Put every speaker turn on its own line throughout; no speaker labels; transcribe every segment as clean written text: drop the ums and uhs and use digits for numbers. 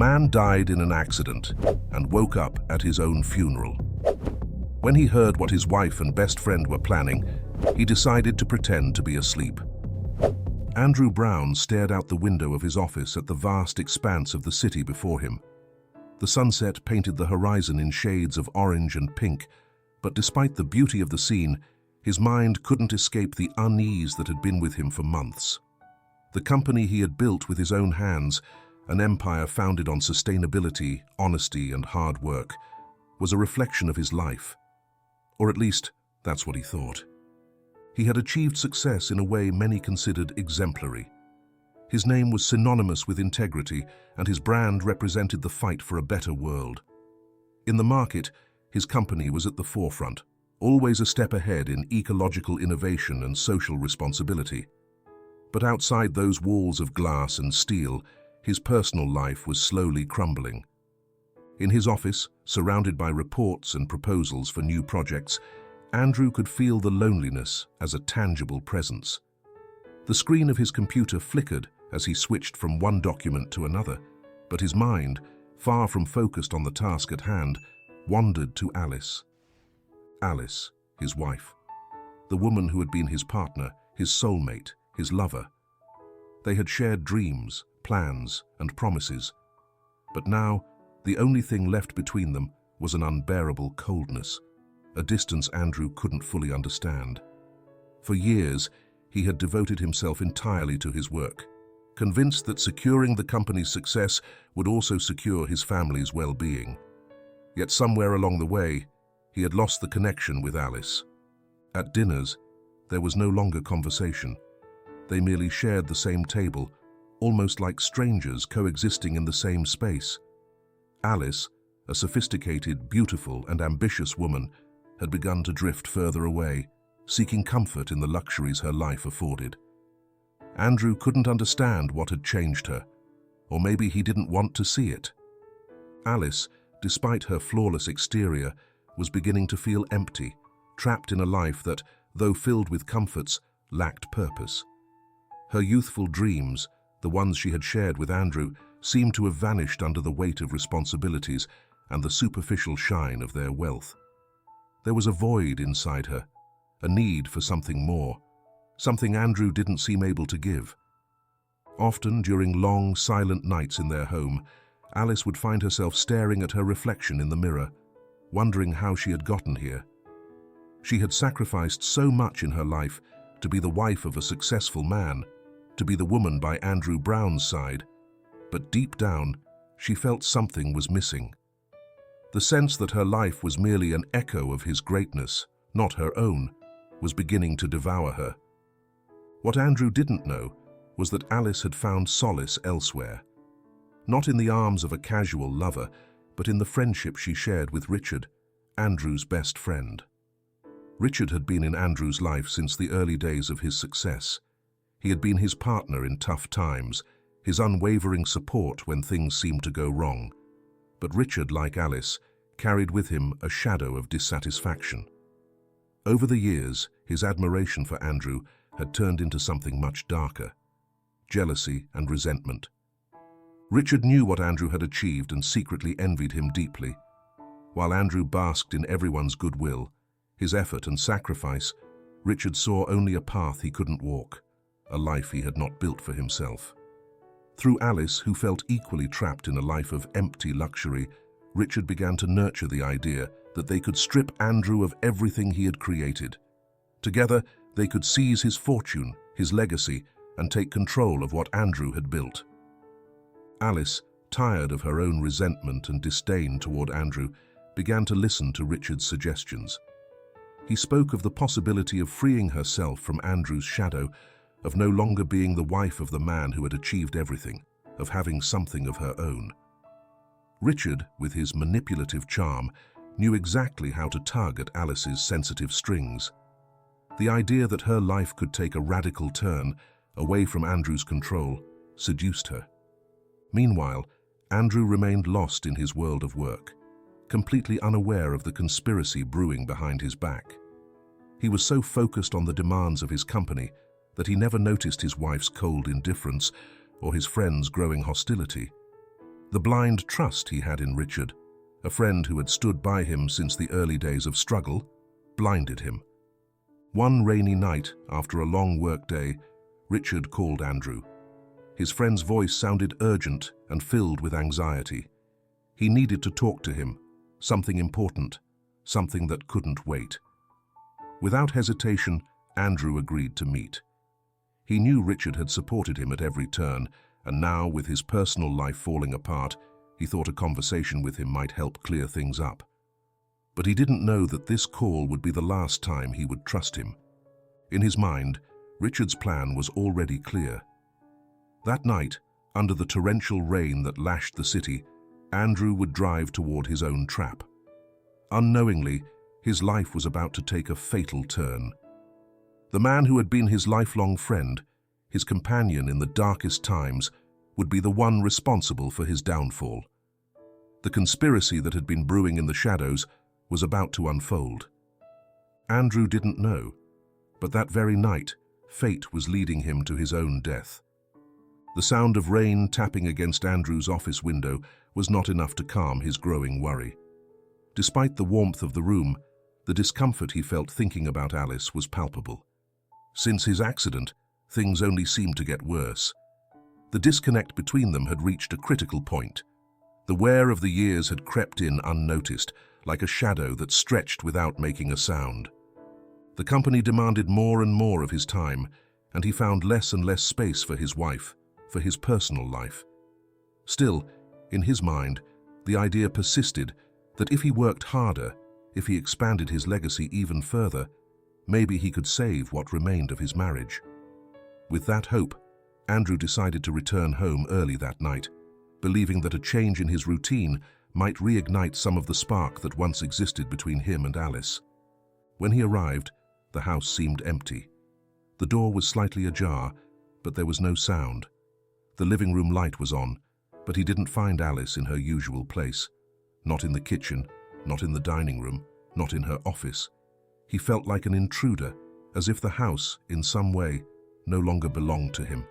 man died in an accident and woke up at his own funeral. When he heard what his wife and best friend were planning, he decided to pretend to be asleep. Andrew Brown stared out the window of his office at the vast expanse of the city before him. The sunset painted the horizon in shades of orange and pink, but despite the beauty of the scene, his mind couldn't escape the unease that had been with him for months. The company he had built with his own hands, an empire founded on sustainability, honesty, and hard work, was a reflection of his life. Or at least, that's what he thought. He had achieved success in a way many considered exemplary. His name was synonymous with integrity, and his brand represented the fight for a better world. In the market, his company was at the forefront, always a step ahead in ecological innovation and social responsibility. But outside those walls of glass and steel, his personal life was slowly crumbling. In his office, surrounded by reports and proposals for new projects, Andrew could feel the loneliness as a tangible presence. The screen of his computer flickered as he switched from one document to another, but his mind, far from focused on the task at hand, wandered to Alice. Alice, his wife. The woman who had been his partner, his soulmate, his lover. They had shared dreams, plans, and promises. But now, the only thing left between them was an unbearable coldness, a distance Andrew couldn't fully understand. For years, he had devoted himself entirely to his work, convinced that securing the company's success would also secure his family's well-being. Yet somewhere along the way, he had lost the connection with Alice. At dinners, there was no longer conversation. They merely shared the same table, almost like strangers coexisting in the same space. Alice, a sophisticated, beautiful, and ambitious woman, had begun to drift further away, seeking comfort in the luxuries her life afforded. Andrew couldn't understand what had changed her, or maybe he didn't want to see it. Alice, despite her flawless exterior, was beginning to feel empty, trapped in a life that, though filled with comforts, lacked purpose. Her youthful dreams, the ones she had shared with Andrew, seemed to have vanished under the weight of responsibilities and the superficial shine of their wealth. There was a void inside her, a need for something more, something Andrew didn't seem able to give. Often, during long, silent nights in their home, Alice would find herself staring at her reflection in the mirror, wondering how she had gotten here. She had sacrificed so much in her life to be the wife of a successful man, to be the woman by Andrew Brown's side, but deep down, she felt something was missing. The sense that her life was merely an echo of his greatness, not her own, was beginning to devour her. What Andrew didn't know was that Alice had found solace elsewhere. Not in the arms of a casual lover, but in the friendship she shared with Richard, Andrew's best friend. Richard had been in Andrew's life since the early days of his success. He had been his partner in tough times, his unwavering support when things seemed to go wrong. But Richard, like Alice, carried with him a shadow of dissatisfaction. Over the years, his admiration for Andrew had turned into something much darker: jealousy and resentment. Richard knew what Andrew had achieved and secretly envied him deeply. While Andrew basked in everyone's goodwill, his effort and sacrifice, Richard saw only a path he couldn't walk, a life he had not built for himself. Through Alice, who felt equally trapped in a life of empty luxury, Richard began to nurture the idea that they could strip Andrew of everything he had created. Together, they could seize his fortune, his legacy, and take control of what Andrew had built. Alice, tired of her own resentment and disdain toward Andrew, began to listen to Richard's suggestions. He spoke of the possibility of freeing herself from Andrew's shadow, of no longer being the wife of the man who had achieved everything, of having something of her own. Richard, with his manipulative charm, knew exactly how to tug at Alice's sensitive strings. The idea that her life could take a radical turn, away from Andrew's control, seduced her. Meanwhile, Andrew remained lost in his world of work, completely unaware of the conspiracy brewing behind his back. He was so focused on the demands of his company that he never noticed his wife's cold indifference or his friends' growing hostility. The blind trust he had in Richard, a friend who had stood by him since the early days of struggle, blinded him. One rainy night, after a long workday, Richard called Andrew. His friend's voice sounded urgent and filled with anxiety. He needed to talk to him, something important, something that couldn't wait. Without hesitation, Andrew agreed to meet. He knew Richard had supported him at every turn, and now, with his personal life falling apart, he thought a conversation with him might help clear things up. But he didn't know that this call would be the last time he would trust him. In his mind, Richard's plan was already clear. That night, under the torrential rain that lashed the city, Andrew would drive toward his own trap. Unknowingly, his life was about to take a fatal turn. The man who had been his lifelong friend, his companion in the darkest times, would be the one responsible for his downfall. The conspiracy that had been brewing in the shadows was about to unfold. Andrew didn't know, but that very night, fate was leading him to his own death. The sound of rain tapping against Andrew's office window was not enough to calm his growing worry. Despite the warmth of the room, the discomfort he felt thinking about Alice was palpable. Since his accident, things only seemed to get worse. The disconnect between them had reached a critical point. The wear of the years had crept in unnoticed, like a shadow that stretched without making a sound. The company demanded more and more of his time, and he found less and less space for his wife, for his personal life. Still, in his mind, the idea persisted that if he worked harder, if he expanded his legacy even further, maybe he could save what remained of his marriage. With that hope, Andrew decided to return home early that night, believing that a change in his routine might reignite some of the spark that once existed between him and Alice. When he arrived, the house seemed empty. The door was slightly ajar, but there was no sound. The living room light was on, but he didn't find Alice in her usual place. Not in the kitchen, not in the dining room, not in her office. He felt like an intruder, as if the house, in some way, no longer belonged to him.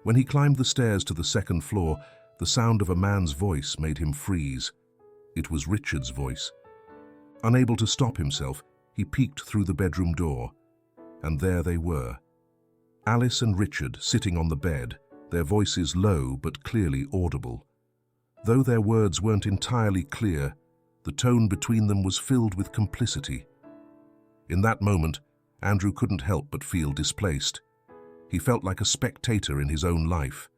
When he climbed the stairs to the second floor, the sound of a man's voice made him freeze. It was Richard's voice. Unable to stop himself, he peeked through the bedroom door, and there they were. Alice and Richard sitting on the bed, their voices low but clearly audible. Though their words weren't entirely clear, the tone between them was filled with complicity. In that moment, Andrew couldn't help but feel displaced. He felt like a spectator in his own life.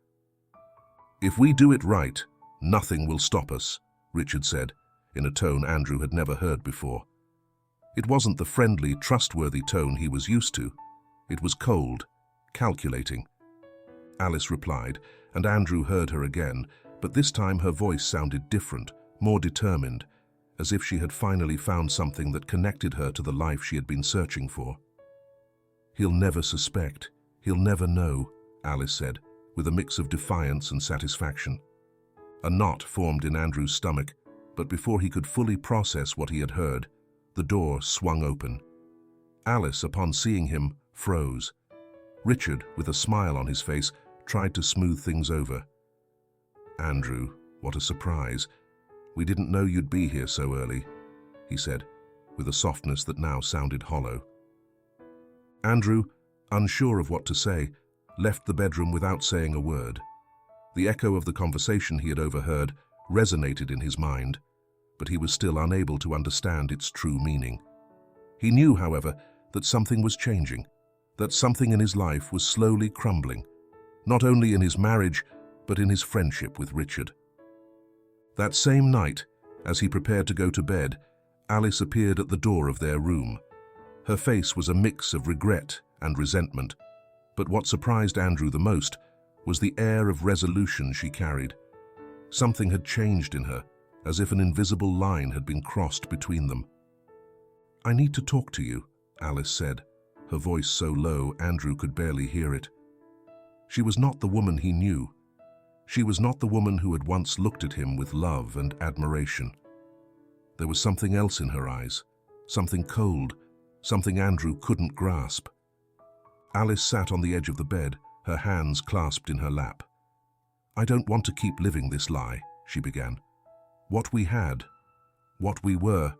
"If we do it right, nothing will stop us," Richard said, in a tone Andrew had never heard before. It wasn't the friendly, trustworthy tone he was used to. It was cold, calculating. Alice replied, and Andrew heard her again, but this time her voice sounded different, more determined, as if she had finally found something that connected her to the life she had been searching for. "He'll never suspect. He'll never know," Alice said, with a mix of defiance and satisfaction. A knot formed in Andrew's stomach, but before he could fully process what he had heard, the door swung open. Alice, upon seeing him, froze. Richard, with a smile on his face, tried to smooth things over. "Andrew, what a surprise. We didn't know you'd be here so early," he said, with a softness that now sounded hollow. Andrew, unsure of what to say, left the bedroom without saying a word. The echo of the conversation he had overheard resonated in his mind, but he was still unable to understand its true meaning. He knew, however, that something was changing, that something in his life was slowly crumbling, not only in his marriage, but in his friendship with Richard. That same night, as he prepared to go to bed, Alice appeared at the door of their room. Her face was a mix of regret and resentment, but what surprised Andrew the most was the air of resolution she carried. Something had changed in her, as if an invisible line had been crossed between them. "I need to talk to you," Alice said, her voice so low Andrew could barely hear it. She was not the woman he knew. She was not the woman who had once looked at him with love and admiration. There was something else in her eyes, something cold, something Andrew couldn't grasp. Alice sat on the edge of the bed, her hands clasped in her lap. I don't want to keep living this lie, she began. What we had, what we were,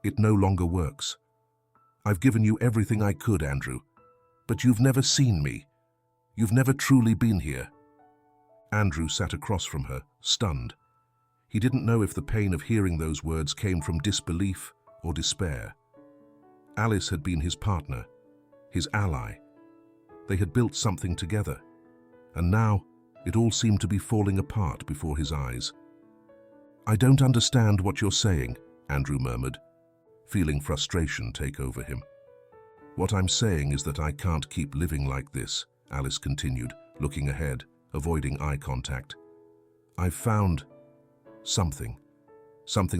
it no longer works. I've given you everything I could, Andrew, but you've never seen me. You've never truly been here. Andrew sat across from her, stunned. He didn't know if the pain of hearing those words came from disbelief or despair. Alice had been his partner, his ally. They had built something together, and now it all seemed to be falling apart before his eyes. I don't understand what you're saying, Andrew murmured, feeling frustration take over him. What I'm saying is that I can't keep living like this, Alice continued, looking ahead, avoiding eye contact. I've found something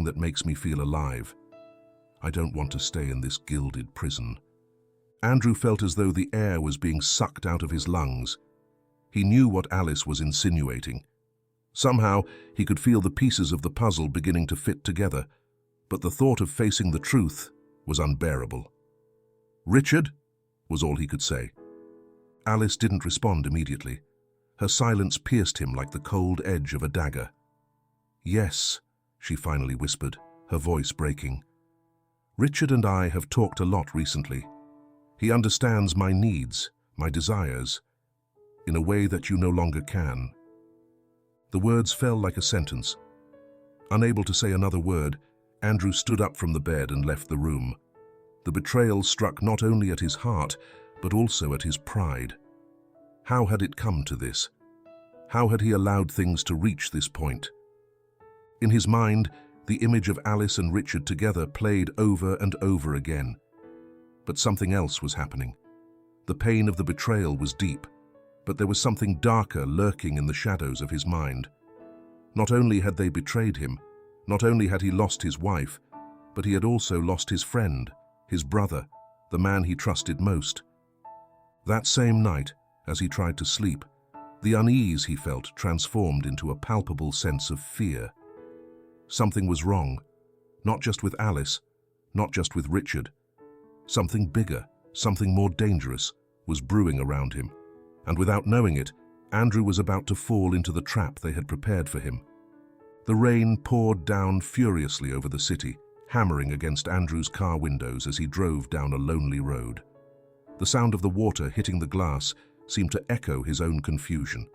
that makes me feel alive. I don't want to stay in this gilded prison. Andrew felt as though the air was being sucked out of his lungs. He knew what Alice was insinuating. Somehow, he could feel the pieces of the puzzle beginning to fit together, but the thought of facing the truth was unbearable. Richard, was all he could say. Alice didn't respond immediately. Her silence pierced him like the cold edge of a dagger. Yes, she finally whispered, her voice breaking. Richard and I have talked a lot recently. He understands my needs, my desires, in a way that you no longer can. The words fell like a sentence. Unable to say another word, Andrew stood up from the bed and left the room. The betrayal struck not only at his heart, but also at his pride. How had it come to this? How had he allowed things to reach this point? In his mind, the image of Alice and Richard together played over and over again. But something else was happening. The pain of the betrayal was deep, but there was something darker lurking in the shadows of his mind. Not only had they betrayed him, not only had he lost his wife, but he had also lost his friend, his brother, the man he trusted most. That same night, as he tried to sleep, the unease he felt transformed into a palpable sense of fear. Something was wrong, not just with Alice, not just with Richard. Something bigger, something more dangerous, was brewing around him, and without knowing it, Andrew was about to fall into the trap they had prepared for him. The rain poured down furiously over the city, hammering against Andrew's car windows as he drove down a lonely road. The sound of the water hitting the glass seemed to echo his own confusion,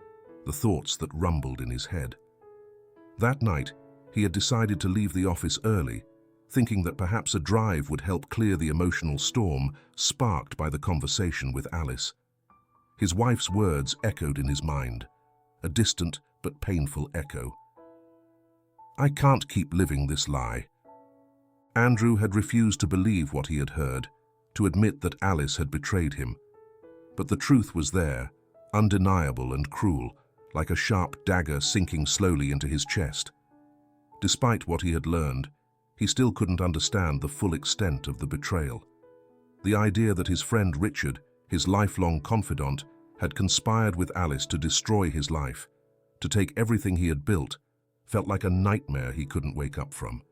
the thoughts that rumbled in his head. That night, he had decided to leave the office early, thinking that perhaps a drive would help clear the emotional storm sparked by the conversation with Alice. His wife's words echoed in his mind, a distant but painful echo. I can't keep living this lie. Andrew had refused to believe what he had heard, to admit that Alice had betrayed him. But the truth was there, undeniable and cruel, like a sharp dagger sinking slowly into his chest. Despite what he had learned, he still couldn't understand the full extent of the betrayal. The idea that his friend Richard, his lifelong confidant, had conspired with Alice to destroy his life, to take everything he had built, felt like a nightmare he couldn't wake up from.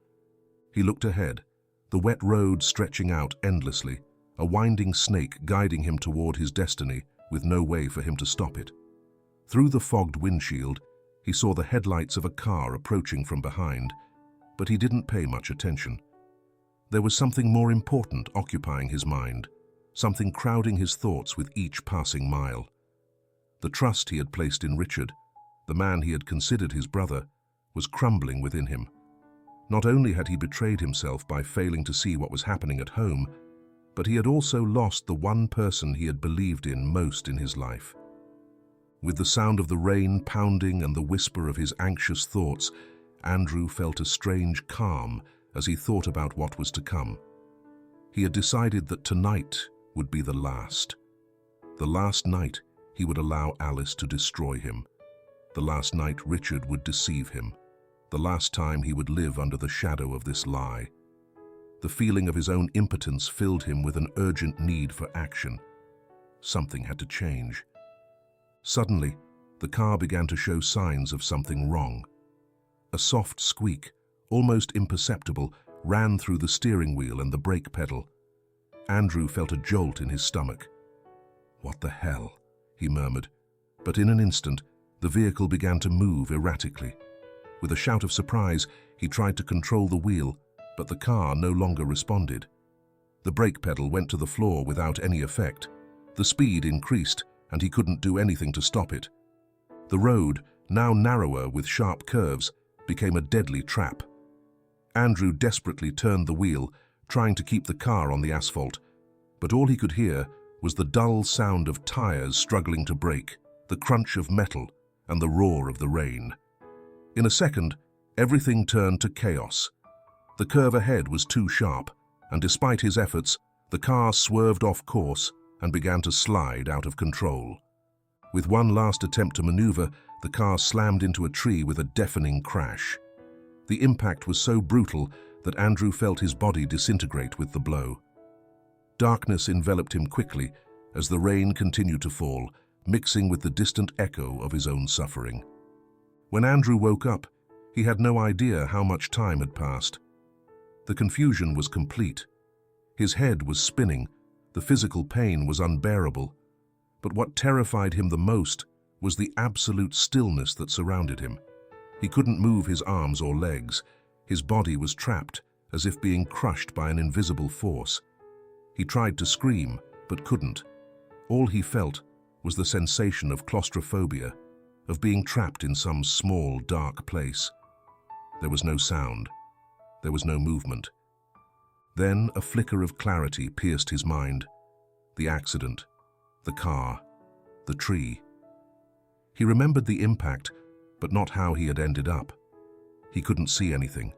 He looked ahead, the wet road stretching out endlessly, a winding snake guiding him toward his destiny with no way for him to stop it. Through the fogged windshield, he saw the headlights of a car approaching from behind, but he didn't pay much attention. There was something more important occupying his mind, something crowding his thoughts with each passing mile. The trust he had placed in Richard, the man he had considered his brother, was crumbling within him. Not only had he betrayed himself by failing to see what was happening at home, but he had also lost the one person he had believed in most in his life. With the sound of the rain pounding and the whisper of his anxious thoughts, Andrew felt a strange calm as he thought about what was to come. He had decided that tonight would be the last night he would allow Alice to destroy him. The last night Richard would deceive him. The last time he would live under the shadow of this lie. The feeling of his own impotence filled him with an urgent need for action. Something had to change. Suddenly, the car began to show signs of something wrong. A soft squeak, almost imperceptible, ran through the steering wheel and the brake pedal. Andrew felt a jolt in his stomach. What the hell? He murmured, but in an instant, The vehicle began to move erratically. With a shout of surprise, he tried to control the wheel, but the car no longer responded. The brake pedal went to the floor without any effect. The speed increased, and he couldn't do anything to stop it. The road, now narrower with sharp curves, became a deadly trap. Andrew desperately turned the wheel, trying to keep the car on the asphalt, but all he could hear was the dull sound of tires struggling to brake, the crunch of metal, and the roar of the rain. In a second, everything turned to chaos. The curve ahead was too sharp, and despite his efforts, the car swerved off course and began to slide out of control. With one last attempt to maneuver, the car slammed into a tree with a deafening crash. The impact was so brutal that Andrew felt his body disintegrate with the blow. Darkness enveloped him quickly as the rain continued to fall, mixing with the distant echo of his own suffering. When Andrew woke up, he had no idea how much time had passed. The confusion was complete. His head was spinning, the physical pain was unbearable, but what terrified him the most was the absolute stillness that surrounded him. He couldn't move his arms or legs. His body was trapped, as if being crushed by an invisible force. He tried to scream, but couldn't. All he felt was the sensation of claustrophobia, of being trapped in some small, dark place. There was no sound. There was no movement. Then a flicker of clarity pierced his mind. The accident, the car, the tree. He remembered the impact, but not how he had ended up. He couldn't see anything.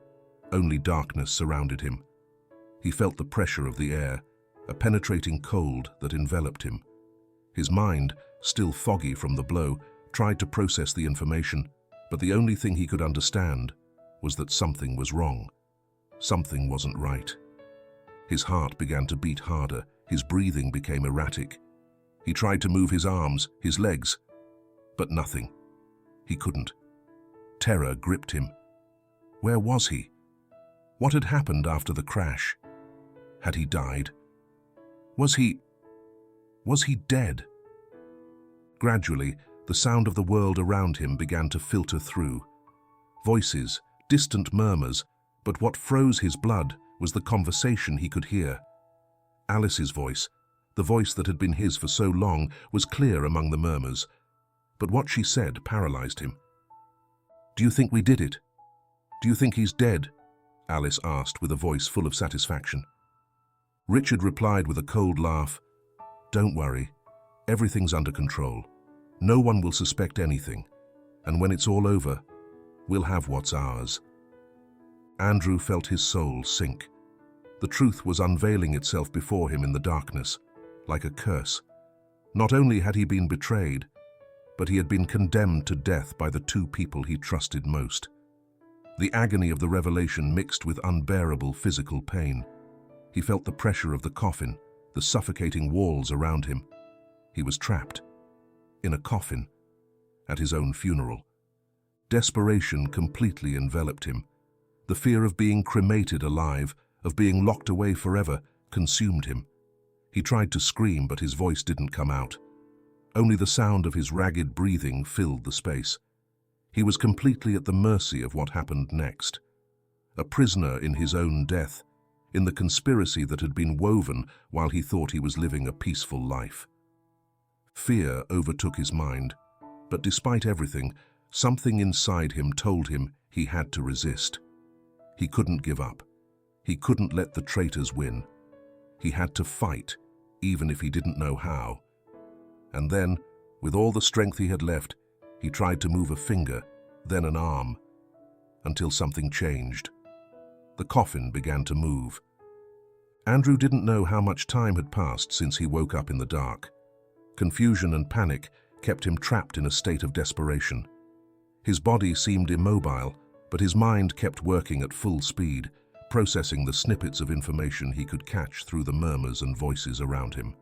Only darkness surrounded him. He felt the pressure of the air, a penetrating cold that enveloped him. His mind, still foggy from the blow, tried to process the information, but the only thing he could understand was that something was wrong. Something wasn't right. His heart began to beat harder. His breathing became erratic. He tried to move his arms, his legs, but nothing. He couldn't. Terror gripped him. Where was he? What had happened after the crash? Had he died? Was he dead? Gradually, the sound of the world around him began to filter through. Voices, distant murmurs, but what froze his blood was the conversation he could hear. Alice's voice, the voice that had been his for so long, was clear among the murmurs, but what she said paralyzed him. "Do you think we did it? Do you think he's dead?" Alice asked with a voice full of satisfaction. Richard replied with a cold laugh, "Don't worry, everything's under control. No one will suspect anything, and when it's all over, we'll have what's ours." Andrew felt his soul sink. The truth was unveiling itself before him in the darkness, like a curse. Not only had he been betrayed, but he had been condemned to death by the two people he trusted most. The agony of the revelation mixed with unbearable physical pain. He felt the pressure of the coffin, the suffocating walls around him. He was trapped, in a coffin, at his own funeral. Desperation completely enveloped him. The fear of being cremated alive, of being locked away forever, consumed him. He tried to scream, but his voice didn't come out. Only the sound of his ragged breathing filled the space. He was completely at the mercy of what happened next. A prisoner in his own death, in the conspiracy that had been woven while he thought he was living a peaceful life. Fear overtook his mind, but despite everything, something inside him told him he had to resist. He couldn't give up. He couldn't let the traitors win. He had to fight, even if he didn't know how. And then, with all the strength he had left, he tried to move a finger, then an arm, until something changed. The coffin began to move. Andrew didn't know how much time had passed since he woke up in the dark. Confusion and panic kept him trapped in a state of desperation. His body seemed immobile, but his mind kept working at full speed, processing the snippets of information he could catch through the murmurs and voices around him.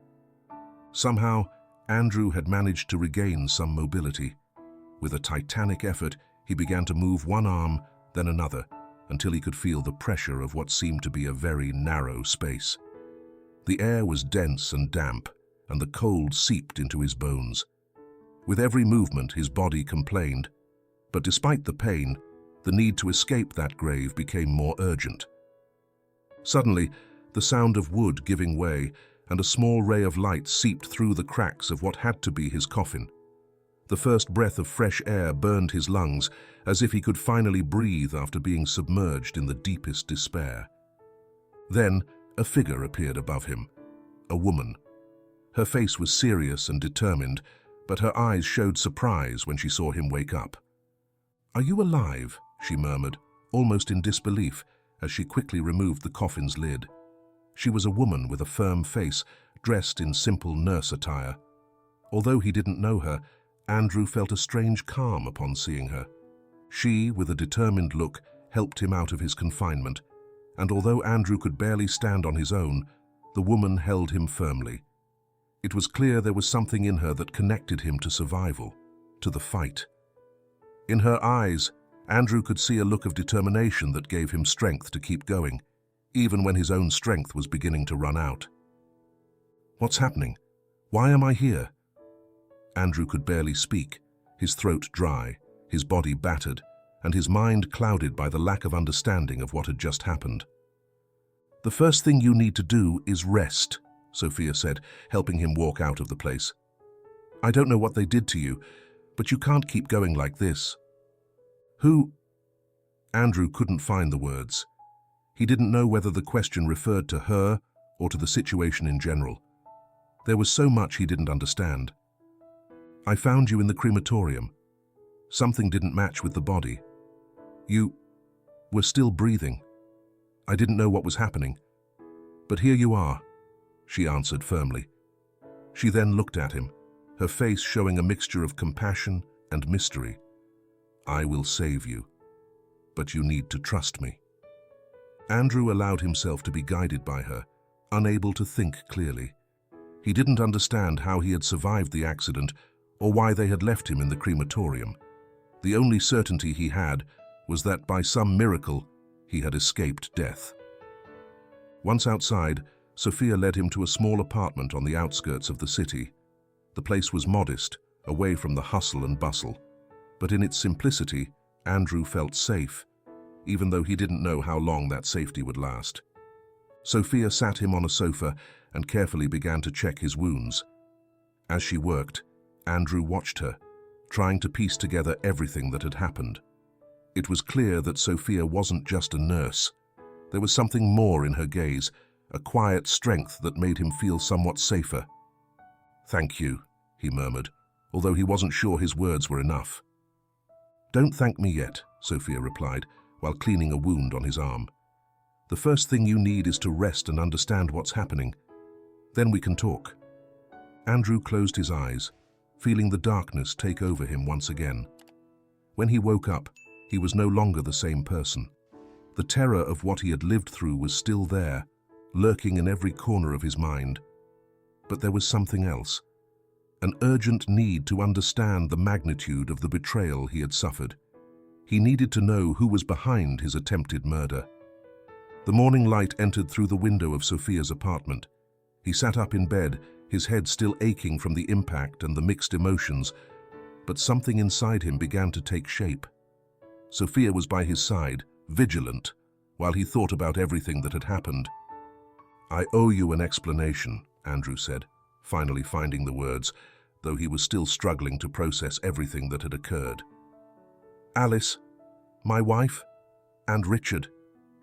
Somehow, Andrew had managed to regain some mobility. With a titanic effort, he began to move one arm, then another, until he could feel the pressure of what seemed to be a very narrow space. The air was dense and damp, and the cold seeped into his bones. With every movement, his body complained. But despite the pain, the need to escape that grave became more urgent. Suddenly, the sound of wood giving way and a small ray of light seeped through the cracks of what had to be his coffin. The first breath of fresh air burned his lungs, as if he could finally breathe after being submerged in the deepest despair. Then, a figure appeared above him, a woman. Her face was serious and determined, but her eyes showed surprise when she saw him wake up. "Are you alive?" she murmured, almost in disbelief, as she quickly removed the coffin's lid. She was a woman with a firm face, dressed in simple nurse attire. Although he didn't know her, Andrew felt a strange calm upon seeing her. She, with a determined look, helped him out of his confinement, and although Andrew could barely stand on his own, the woman held him firmly. It was clear there was something in her that connected him to survival, to the fight. In her eyes, Andrew could see a look of determination that gave him strength to keep going, even when his own strength was beginning to run out. "What's happening? Why am I here?" Andrew could barely speak, his throat dry, his body battered, and his mind clouded by the lack of understanding of what had just happened. "The first thing you need to do is rest," Sophia said, helping him walk out of the place. "I don't know what they did to you, but you can't keep going like this." "Who?" Andrew couldn't find the words. He didn't know whether the question referred to her or to the situation in general. There was so much he didn't understand. "I found you in the crematorium. Something didn't match with the body. You were still breathing. I didn't know what was happening. But here you are," she answered firmly. She then looked at him, her face showing a mixture of compassion and mystery. "I will save you, but you need to trust me." Andrew allowed himself to be guided by her, unable to think clearly. He didn't understand how he had survived the accident or why they had left him in the crematorium. The only certainty he had was that by some miracle he had escaped death. Once outside, Sophia led him to a small apartment on the outskirts of the city. The place was modest, away from the hustle and bustle. But in its simplicity, Andrew felt safe, even though he didn't know how long that safety would last. Sophia sat him on a sofa and carefully began to check his wounds. As she worked, Andrew watched her, trying to piece together everything that had happened. It was clear that Sophia wasn't just a nurse. There was something more in her gaze, a quiet strength that made him feel somewhat safer. "Thank you," he murmured, although he wasn't sure his words were enough. "Don't thank me yet," Sophia replied, while cleaning a wound on his arm. "The first thing you need is to rest and understand what's happening. Then we can talk." Andrew closed his eyes, feeling the darkness take over him once again. When he woke up, he was no longer the same person. The terror of what he had lived through was still there, lurking in every corner of his mind. But there was something else, an urgent need to understand the magnitude of the betrayal he had suffered. He needed to know who was behind his attempted murder. The morning light entered through the window of Sophia's apartment. He sat up in bed, his head still aching from the impact and the mixed emotions, but something inside him began to take shape. Sophia was by his side, vigilant, while he thought about everything that had happened. "I owe you an explanation," Andrew said, finally finding the words, though he was still struggling to process everything that had occurred. "Alice, my wife, and Richard,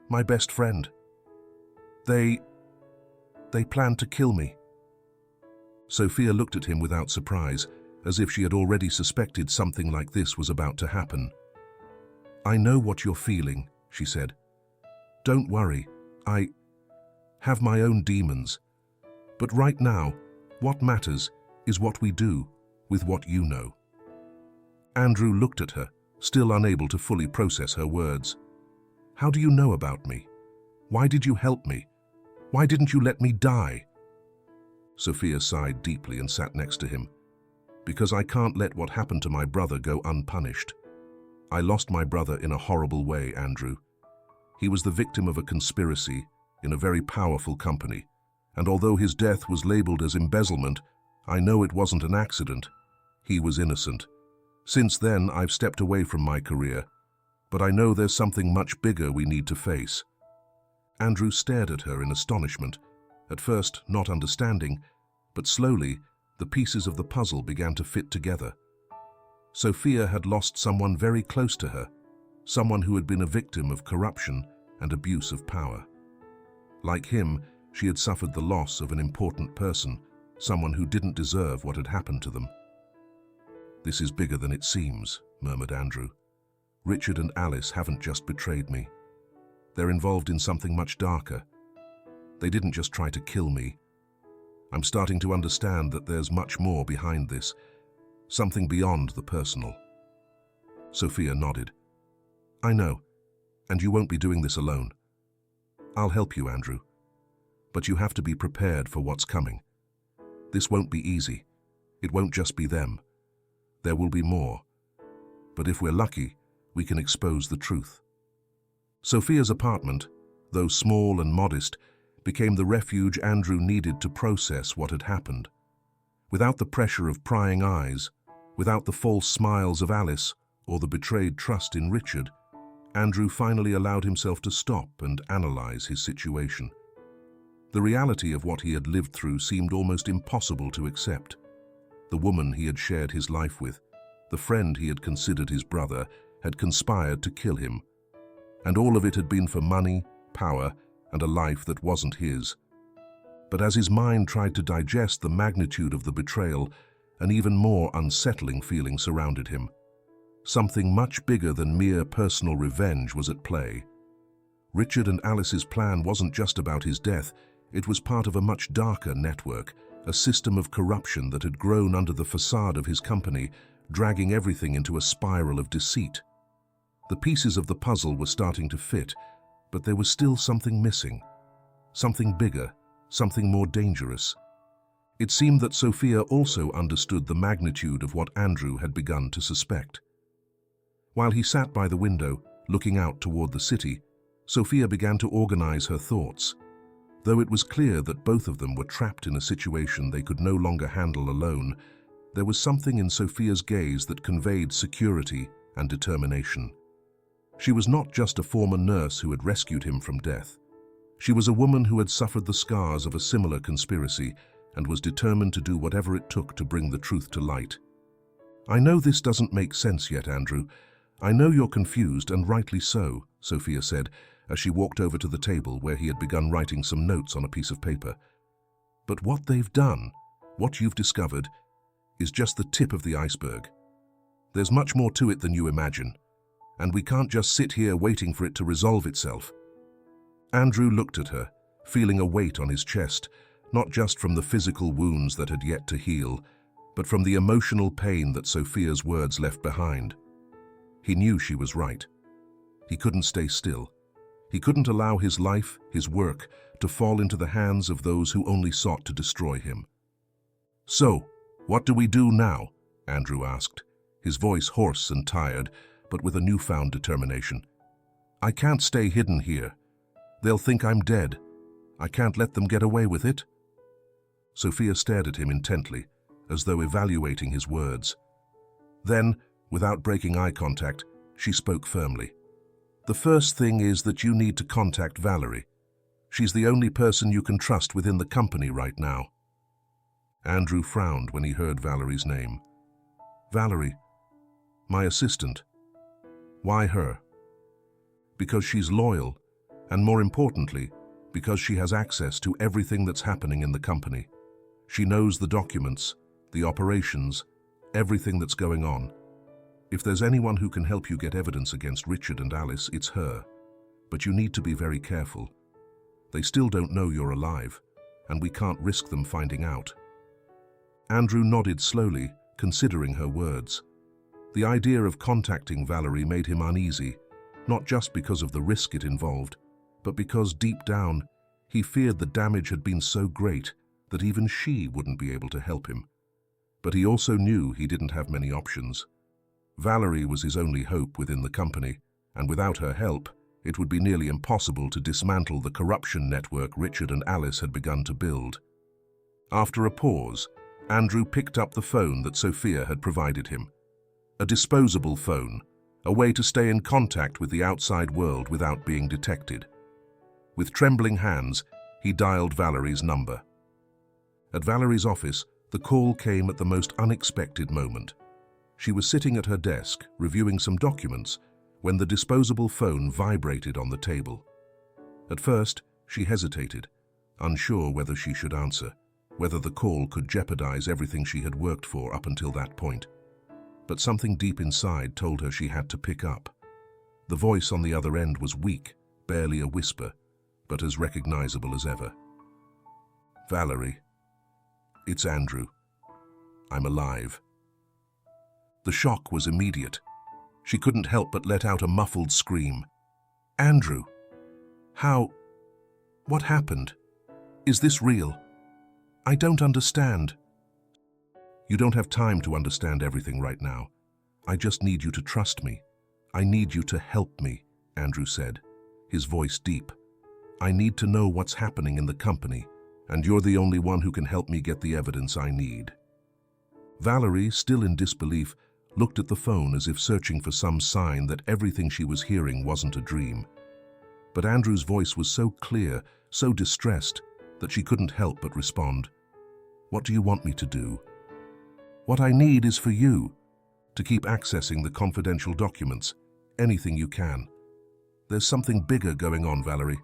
my best friend. They planned to kill me." Sophia looked at him without surprise, as if she had already suspected something like this was about to happen. "I know what you're feeling," she said. "Don't worry, I have my own demons. But right now, what matters is what we do with what you know." Andrew looked at her, still unable to fully process her words. "How do you know about me? Why did you help me? Why didn't you let me die?" Sophia sighed deeply and sat next to him. "Because I can't let what happened to my brother go unpunished. I lost my brother in a horrible way, Andrew. He was the victim of a conspiracy in a very powerful company, and although his death was labeled as embezzlement, I know it wasn't an accident. He was innocent. Since then, I've stepped away from my career, but I know there's something much bigger we need to face." Andrew stared at her in astonishment, at first not understanding, but slowly the pieces of the puzzle began to fit together. Sophia had lost someone very close to her, someone who had been a victim of corruption and abuse of power. Like him, she had suffered the loss of an important person, someone who didn't deserve what had happened to them. "This is bigger than it seems," murmured Andrew. "Richard and Alice haven't just betrayed me. They're involved in something much darker. They didn't just try to kill me. I'm starting to understand that there's much more behind this, something beyond the personal." Sophia nodded. "I know, and you won't be doing this alone. I'll help you, Andrew. But you have to be prepared for what's coming. This won't be easy. It won't just be them. There will be more. But if we're lucky, we can expose the truth." Sophia's apartment, though small and modest, became the refuge Andrew needed to process what had happened. Without the pressure of prying eyes, without the false smiles of Alice or the betrayed trust in Richard, Andrew finally allowed himself to stop and analyze his situation. The reality of what he had lived through seemed almost impossible to accept. The woman he had shared his life with, the friend he had considered his brother, had conspired to kill him. And all of it had been for money, power, and a life that wasn't his. But as his mind tried to digest the magnitude of the betrayal, an even more unsettling feeling surrounded him. Something much bigger than mere personal revenge was at play. Richard and Alice's plan wasn't just about his death, it was part of a much darker network, a system of corruption that had grown under the facade of his company, dragging everything into a spiral of deceit. The pieces of the puzzle were starting to fit, but there was still something missing. Something bigger, something more dangerous. It seemed that Sophia also understood the magnitude of what Andrew had begun to suspect. While he sat by the window, looking out toward the city, Sophia began to organize her thoughts. Though it was clear that both of them were trapped in a situation they could no longer handle alone, there was something in Sophia's gaze that conveyed security and determination. She was not just a former nurse who had rescued him from death. She was a woman who had suffered the scars of a similar conspiracy and was determined to do whatever it took to bring the truth to light. "I know this doesn't make sense yet, Andrew. I know you're confused, and rightly so," Sophia said, as she walked over to the table where he had begun writing some notes on a piece of paper. "But what they've done, what you've discovered, is just the tip of the iceberg. There's much more to it than you imagine, and we can't just sit here waiting for it to resolve itself." Andrew looked at her, feeling a weight on his chest, not just from the physical wounds that had yet to heal, but from the emotional pain that Sophia's words left behind. He knew she was right. He couldn't stay still. He couldn't allow his life, his work, to fall into the hands of those who only sought to destroy him. "So, what do we do now?" Andrew asked, his voice hoarse and tired, but with a newfound determination. "I can't stay hidden here. They'll think I'm dead. I can't let them get away with it." Sophia stared at him intently, as though evaluating his words. Then, without breaking eye contact, she spoke firmly. "The first thing is that you need to contact Valerie. She's the only person you can trust within the company right now." Andrew frowned when he heard Valerie's name. "Valerie, my assistant. Why her?" "Because she's loyal, and more importantly, because she has access to everything that's happening in the company. She knows the documents, the operations, everything that's going on. If there's anyone who can help you get evidence against Richard and Alice, it's her. But you need to be very careful. They still don't know you're alive, and we can't risk them finding out." Andrew nodded slowly, considering her words. The idea of contacting Valerie made him uneasy, not just because of the risk it involved, but because deep down, he feared the damage had been so great that even she wouldn't be able to help him. But he also knew he didn't have many options. Valerie was his only hope within the company, and without her help, it would be nearly impossible to dismantle the corruption network Richard and Alice had begun to build. After a pause, Andrew picked up the phone that Sophia had provided him. A disposable phone, a way to stay in contact with the outside world without being detected. With trembling hands, he dialed Valerie's number. At Valerie's office, the call came at the most unexpected moment. She was sitting at her desk, reviewing some documents, when the disposable phone vibrated on the table. At first, she hesitated, unsure whether she should answer, whether the call could jeopardize everything she had worked for up until that point. But something deep inside told her she had to pick up. The voice on the other end was weak, barely a whisper, but as recognizable as ever. "Valerie, it's Andrew. I'm alive." The shock was immediate. She couldn't help but let out a muffled scream. "Andrew! How? What happened? Is this real? I don't understand." "You don't have time to understand everything right now. I just need you to trust me. I need you to help me," Andrew said, his voice deep. "I need to know what's happening in the company, and you're the only one who can help me get the evidence I need." Valerie, still in disbelief, looked at the phone as if searching for some sign that everything she was hearing wasn't a dream. But Andrew's voice was so clear, so distressed, that she couldn't help but respond. "What do you want me to do?" "What I need is for you to keep accessing the confidential documents, anything you can. There's something bigger going on, Valerie.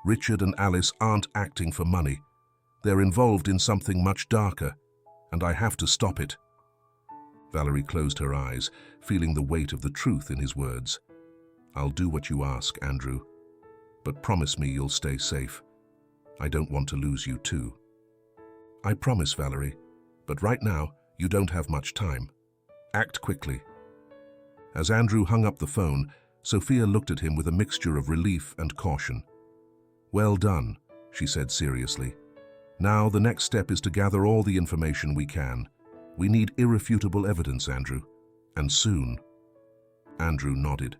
Richard and Alice aren't acting for money. They're involved in something much darker, and I have to stop it." Valerie closed her eyes, feeling the weight of the truth in his words. "I'll do what you ask, Andrew, but promise me you'll stay safe. I don't want to lose you too." "I promise, Valerie, but right now you don't have much time. Act quickly." As Andrew hung up the phone, Sophia looked at him with a mixture of relief and caution. "Well done," she said seriously. "Now the next step is to gather all the information we can. We need irrefutable evidence, Andrew, and soon." Andrew nodded.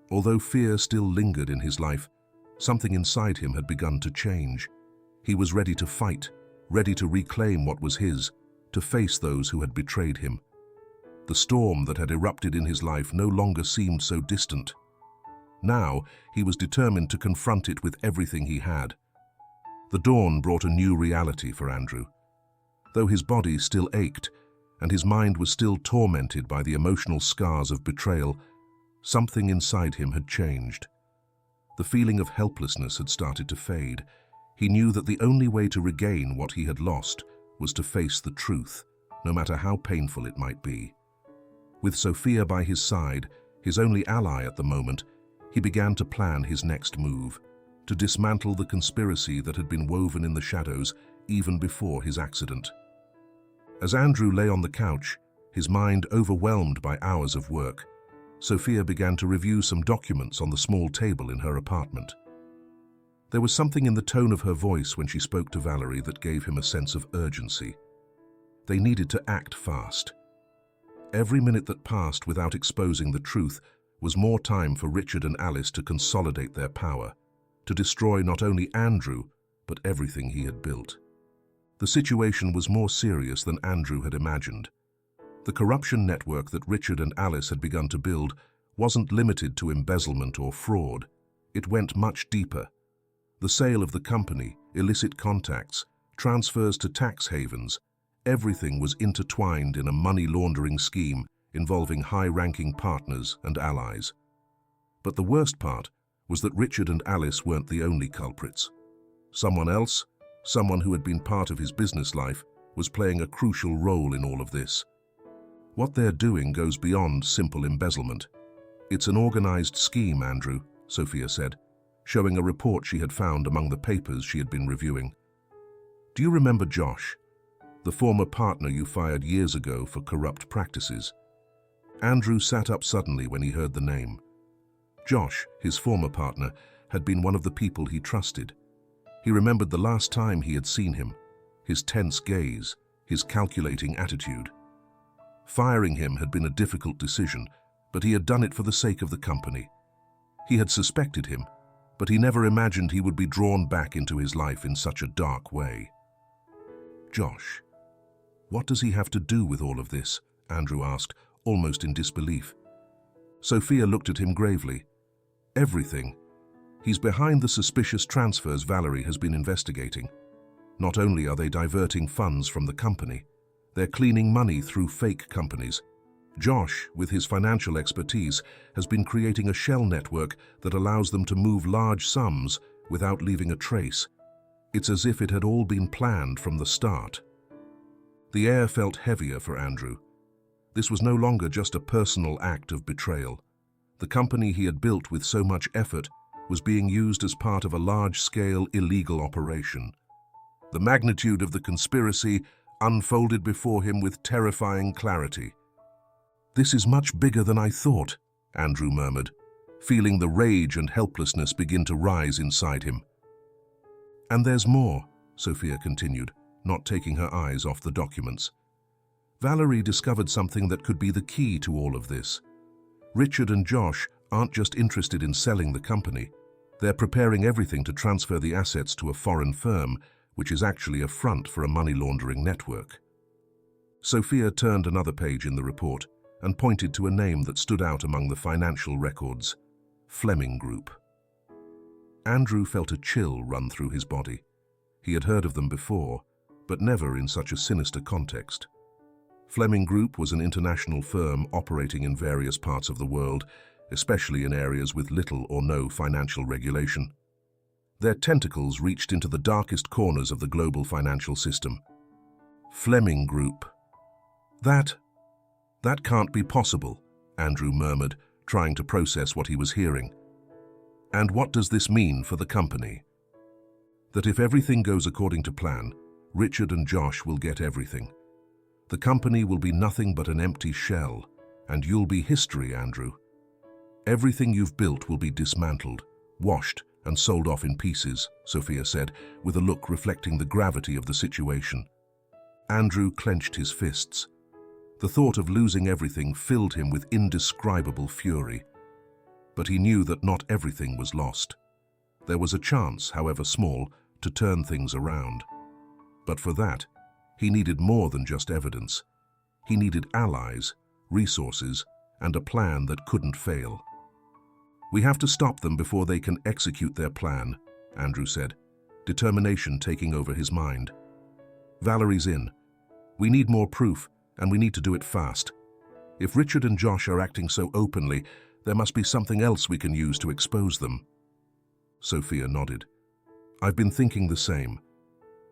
Although fear still lingered in his life, something inside him had begun to change. He was ready to fight, ready to reclaim what was his, to face those who had betrayed him. The storm that had erupted in his life no longer seemed so distant. Now he was determined to confront it with everything he had. The dawn brought a new reality for Andrew. Though his body still ached, and his mind was still tormented by the emotional scars of betrayal, something inside him had changed. The feeling of helplessness had started to fade. He knew that the only way to regain what he had lost was to face the truth, no matter how painful it might be. With Sophia by his side, his only ally at the moment, he began to plan his next move, to dismantle the conspiracy that had been woven in the shadows even before his accident. As Andrew lay on the couch, his mind overwhelmed by hours of work, Sophia began to review some documents on the small table in her apartment. There was something in the tone of her voice when she spoke to Valerie that gave him a sense of urgency. They needed to act fast. Every minute that passed without exposing the truth was more time for Richard and Alice to consolidate their power, to destroy not only Andrew, but everything he had built. The situation was more serious than Andrew had imagined. The corruption network that Richard and Alice had begun to build wasn't limited to embezzlement or fraud. It went much deeper. The sale of the company, illicit contacts, transfers to tax havens, everything was intertwined in a money laundering scheme involving high-ranking partners and allies. But the worst part was that Richard and Alice weren't the only culprits. Someone else, someone who had been part of his business life, was playing a crucial role in all of this. "What they're doing goes beyond simple embezzlement. It's an organized scheme, Andrew," Sophia said, showing a report she had found among the papers she had been reviewing. "Do you remember Josh, the former partner you fired years ago for corrupt practices?" Andrew sat up suddenly when he heard the name. Josh, his former partner, had been one of the people he trusted. He remembered the last time he had seen him, his tense gaze, his calculating attitude. Firing him had been a difficult decision, but he had done it for the sake of the company. He had suspected him, but he never imagined he would be drawn back into his life in such a dark way. Josh. What does he have to do with all of this? Andrew asked, almost in disbelief. Sophia looked at him gravely. Everything. He's behind the suspicious transfers Valerie has been investigating. Not only are they diverting funds from the company, they're cleaning money through fake companies. Josh, with his financial expertise, has been creating a shell network that allows them to move large sums without leaving a trace. It's as if it had all been planned from the start. The air felt heavier for Andrew. This was no longer just a personal act of betrayal. The company he had built with so much effort was being used as part of a large-scale illegal operation. The magnitude of the conspiracy unfolded before him with terrifying clarity. "This is much bigger than I thought," Andrew murmured, feeling the rage and helplessness begin to rise inside him. "And there's more," Sophia continued, not taking her eyes off the documents. "Valerie discovered something that could be the key to all of this. Richard and Josh aren't just interested in selling the company. They're preparing everything to transfer the assets to a foreign firm, which is actually a front for a money laundering network." Sophia turned another page in the report and pointed to a name that stood out among the financial records: Fleming Group. Andrew felt a chill run through his body. He had heard of them before, but never in such a sinister context. Fleming Group was an international firm operating in various parts of the world, especially in areas with little or no financial regulation. Their tentacles reached into the darkest corners of the global financial system. Fleming Group. That can't be possible," Andrew murmured, trying to process what he was hearing. "And what does this mean for the company?" "That if everything goes according to plan, Richard and Josh will get everything. The company will be nothing but an empty shell, and you'll be history, Andrew. Everything you've built will be dismantled, washed, and sold off in pieces," Sophia said, with a look reflecting the gravity of the situation. Andrew clenched his fists. The thought of losing everything filled him with indescribable fury. But he knew that not everything was lost. There was a chance, however small, to turn things around. But for that, he needed more than just evidence. He needed allies, resources, and a plan that couldn't fail. "We have to stop them before they can execute their plan," Andrew said, determination taking over his mind. "Valerie's in. We need more proof, and we need to do it fast. If Richard and Josh are acting so openly, there must be something else we can use to expose them." Sophia nodded. "I've been thinking the same.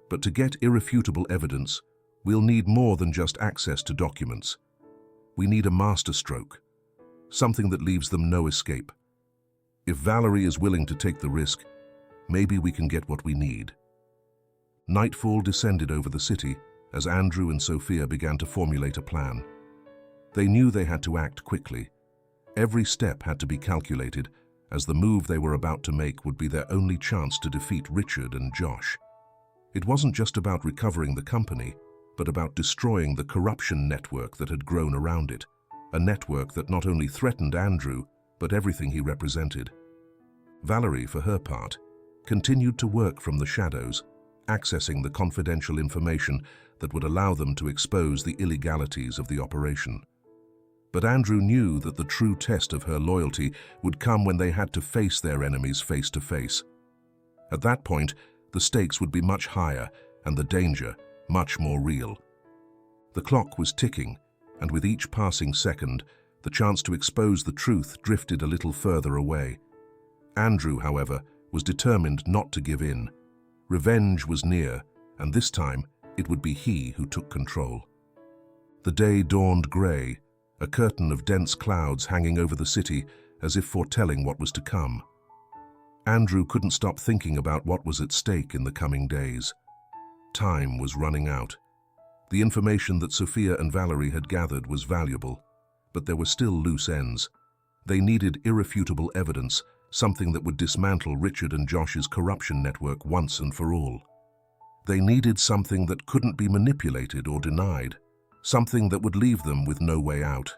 But to get irrefutable evidence, we'll need more than just access to documents. We need a masterstroke, something that leaves them no escape. If Valerie is willing to take the risk, maybe we can get what we need." Nightfall descended over the city as Andrew and Sophia began to formulate a plan. They knew they had to act quickly. Every step had to be calculated, as the move they were about to make would be their only chance to defeat Richard and Josh. It wasn't just about recovering the company, but about destroying the corruption network that had grown around it, a network that not only threatened Andrew, but everything he represented. Valerie, for her part, continued to work from the shadows, accessing the confidential information that would allow them to expose the illegalities of the operation. But Andrew knew that the true test of her loyalty would come when they had to face their enemies face to face. At that point, the stakes would be much higher and the danger much more real. The clock was ticking, and with each passing second, the chance to expose the truth drifted a little further away. Andrew, however, was determined not to give in. Revenge was near, and this time it would be he who took control. The day dawned grey, a curtain of dense clouds hanging over the city as if foretelling what was to come. Andrew couldn't stop thinking about what was at stake in the coming days. Time was running out. The information that Sophia and Valerie had gathered was valuable, but there were still loose ends. They needed irrefutable evidence, something that would dismantle Richard and Josh's corruption network once and for all. They needed something that couldn't be manipulated or denied, something that would leave them with no way out.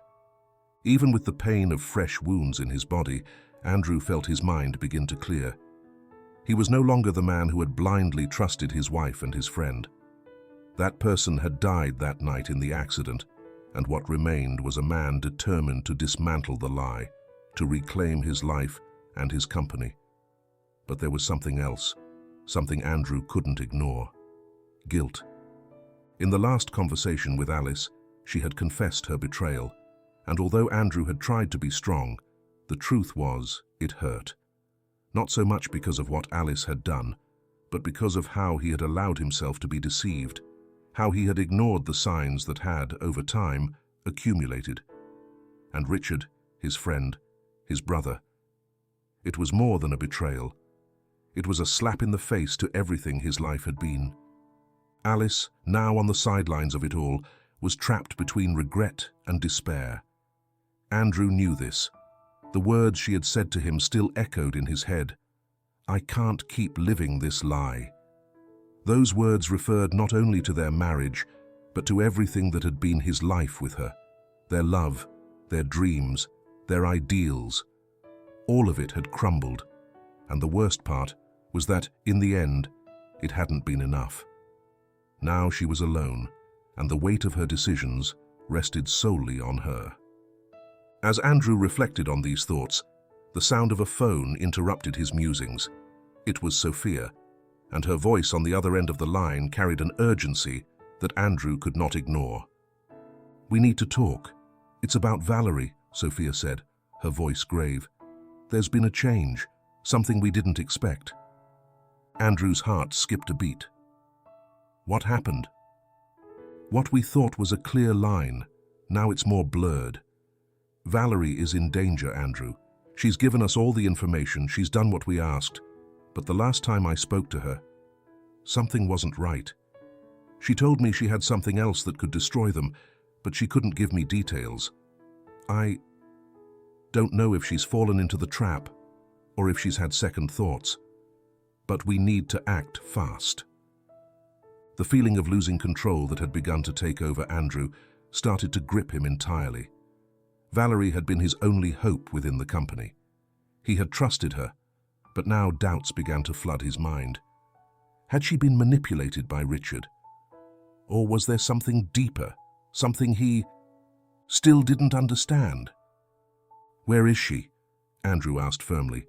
Even with the pain of fresh wounds in his body, Andrew felt his mind begin to clear. He was no longer the man who had blindly trusted his wife and his friend. That person had died that night in the accident, and what remained was a man determined to dismantle the lie, to reclaim his life and his company. But there was something else, something Andrew couldn't ignore. Guilt. In the last conversation with Alice, she had confessed her betrayal, and although Andrew had tried to be strong, the truth was, it hurt. Not so much because of what Alice had done, but because of how he had allowed himself to be deceived, how he had ignored the signs that had, over time, accumulated. And Richard, his friend, his brother. It was more than a betrayal. It was a slap in the face to everything his life had been. Alice, now on the sidelines of it all, was trapped between regret and despair. Andrew knew this. The words she had said to him still echoed in his head. "I can't keep living this lie." Those words referred not only to their marriage, but to everything that had been his life with her. Their love, their dreams, their ideals. All of it had crumbled, and the worst part was that, in the end, it hadn't been enough. Now she was alone, and the weight of her decisions rested solely on her. As Andrew reflected on these thoughts, the sound of a phone interrupted his musings. It was Sophia, and her voice on the other end of the line carried an urgency that Andrew could not ignore. "We need to talk. It's about Valerie," Sophia said, her voice grave. "There's been a change, something we didn't expect." Andrew's heart skipped a beat. What happened? What we thought was a clear line, now it's more blurred. "Valerie is in danger, Andrew. She's given us all the information, she's done what we asked. But the last time I spoke to her, something wasn't right. She told me she had something else that could destroy them, but she couldn't give me details. I don't know if she's fallen into the trap or if she's had second thoughts. But we need to act fast." The feeling of losing control that had begun to take over Andrew started to grip him entirely. Valerie had been his only hope within the company. He had trusted her, but now doubts began to flood his mind. Had she been manipulated by Richard? Or was there something deeper, something he still didn't understand? "Where is she?" Andrew asked firmly.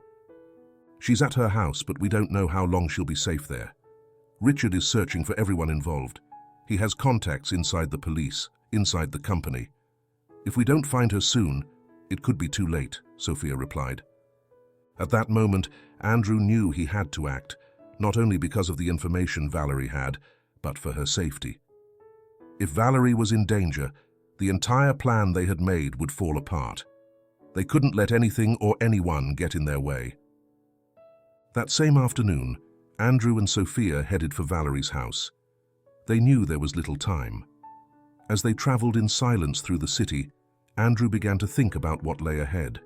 "She's at her house, but we don't know how long she'll be safe there. Richard is searching for everyone involved. He has contacts inside the police, inside the company. If we don't find her soon, it could be too late," Sophia replied. At that moment, Andrew knew he had to act, not only because of the information Valerie had, but for her safety. If Valerie was in danger, the entire plan they had made would fall apart. They couldn't let anything or anyone get in their way. That same afternoon, Andrew and Sophia headed for Valerie's house. They knew there was little time. As they traveled in silence through the city, Andrew began to think about what lay ahead.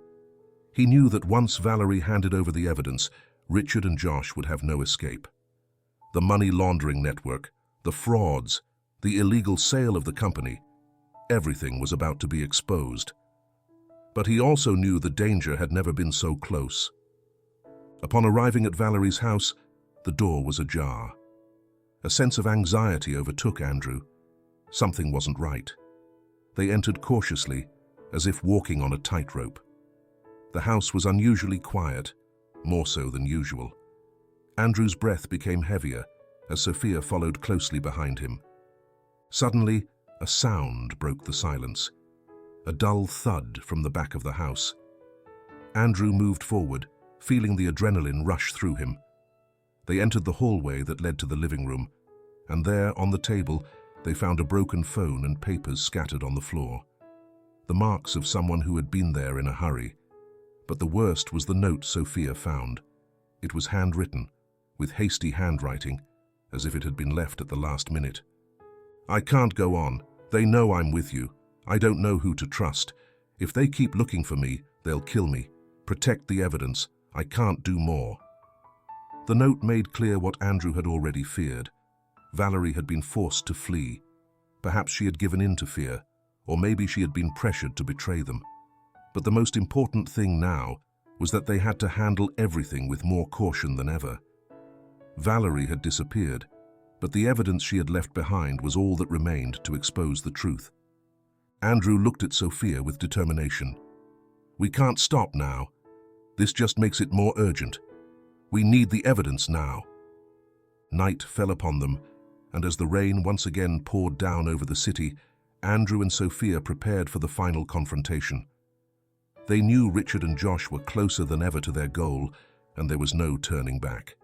He knew that once Valerie handed over the evidence, Richard and Josh would have no escape. The money laundering network, the frauds, the illegal sale of the company, everything was about to be exposed. But he also knew the danger had never been so close. Upon arriving at Valerie's house, the door was ajar. A sense of anxiety overtook Andrew. Something wasn't right. They entered cautiously, as if walking on a tightrope. The house was unusually quiet, more so than usual. Andrew's breath became heavier as Sophia followed closely behind him. Suddenly, a sound broke the silence. A dull thud from the back of the house. Andrew moved forward, feeling the adrenaline rush through him. They entered the hallway that led to the living room, and there, on the table, they found a broken phone and papers scattered on the floor. The marks of someone who had been there in a hurry. But the worst was the note Sophia found. It was handwritten, with hasty handwriting, as if it had been left at the last minute. "I can't go on. They know I'm with you. I don't know who to trust. If they keep looking for me, they'll kill me. Protect the evidence. I can't do more." The note made clear what Andrew had already feared. Valerie had been forced to flee. Perhaps she had given in to fear, or maybe she had been pressured to betray them. But the most important thing now was that they had to handle everything with more caution than ever. Valerie had disappeared, but the evidence she had left behind was all that remained to expose the truth. Andrew looked at Sophia with determination. "We can't stop now. This just makes it more urgent. We need the evidence now." Night fell upon them, and as the rain once again poured down over the city, Andrew and Sophia prepared for the final confrontation. They knew Richard and Josh were closer than ever to their goal, and there was no turning back.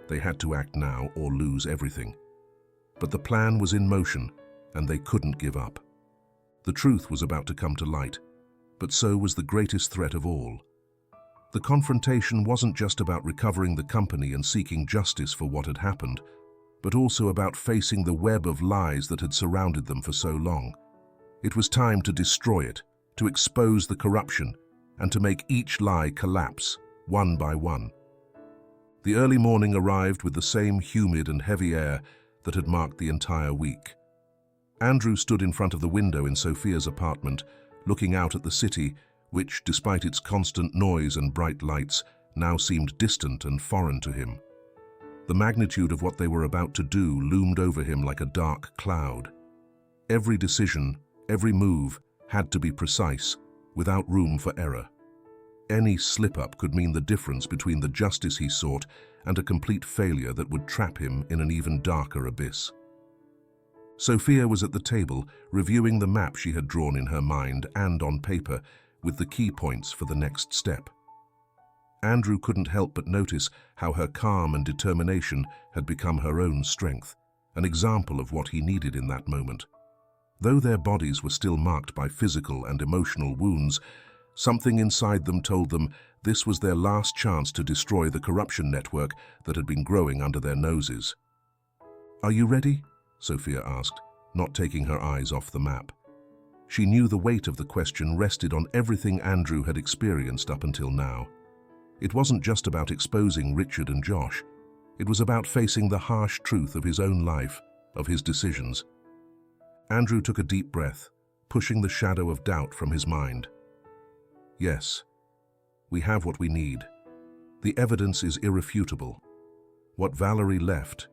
They had to act now or lose everything. But the plan was in motion, and they couldn't give up. The truth was about to come to light, but so was the greatest threat of all. The confrontation wasn't just about recovering the company and seeking justice for what had happened, but also about facing the web of lies that had surrounded them for so long. It was time to destroy it, to expose the corruption, and to make each lie collapse, one by one. The early morning arrived with the same humid and heavy air that had marked the entire week. Andrew stood in front of the window in Sophia's apartment, looking out at the city, which, despite its constant noise and bright lights, now seemed distant and foreign to him. The magnitude of what they were about to do loomed over him like a dark cloud. Every decision, every move, had to be precise, without room for error. Any slip-up could mean the difference between the justice he sought and a complete failure that would trap him in an even darker abyss. Sophia was at the table, reviewing the map she had drawn in her mind and on paper, with the key points for the next step. Andrew couldn't help but notice how her calm and determination had become her own strength, an example of what he needed in that moment. Though their bodies were still marked by physical and emotional wounds, something inside them told them this was their last chance to destroy the corruption network that had been growing under their noses. "Are you ready?" Sophia asked, not taking her eyes off the map. She knew the weight of the question rested on everything Andrew had experienced up until now. It wasn't just about exposing Richard and Josh. It was about facing the harsh truth of his own life, of his decisions. Andrew took a deep breath, pushing the shadow of doubt from his mind. "Yes, we have what we need. The evidence is irrefutable. What Valerie left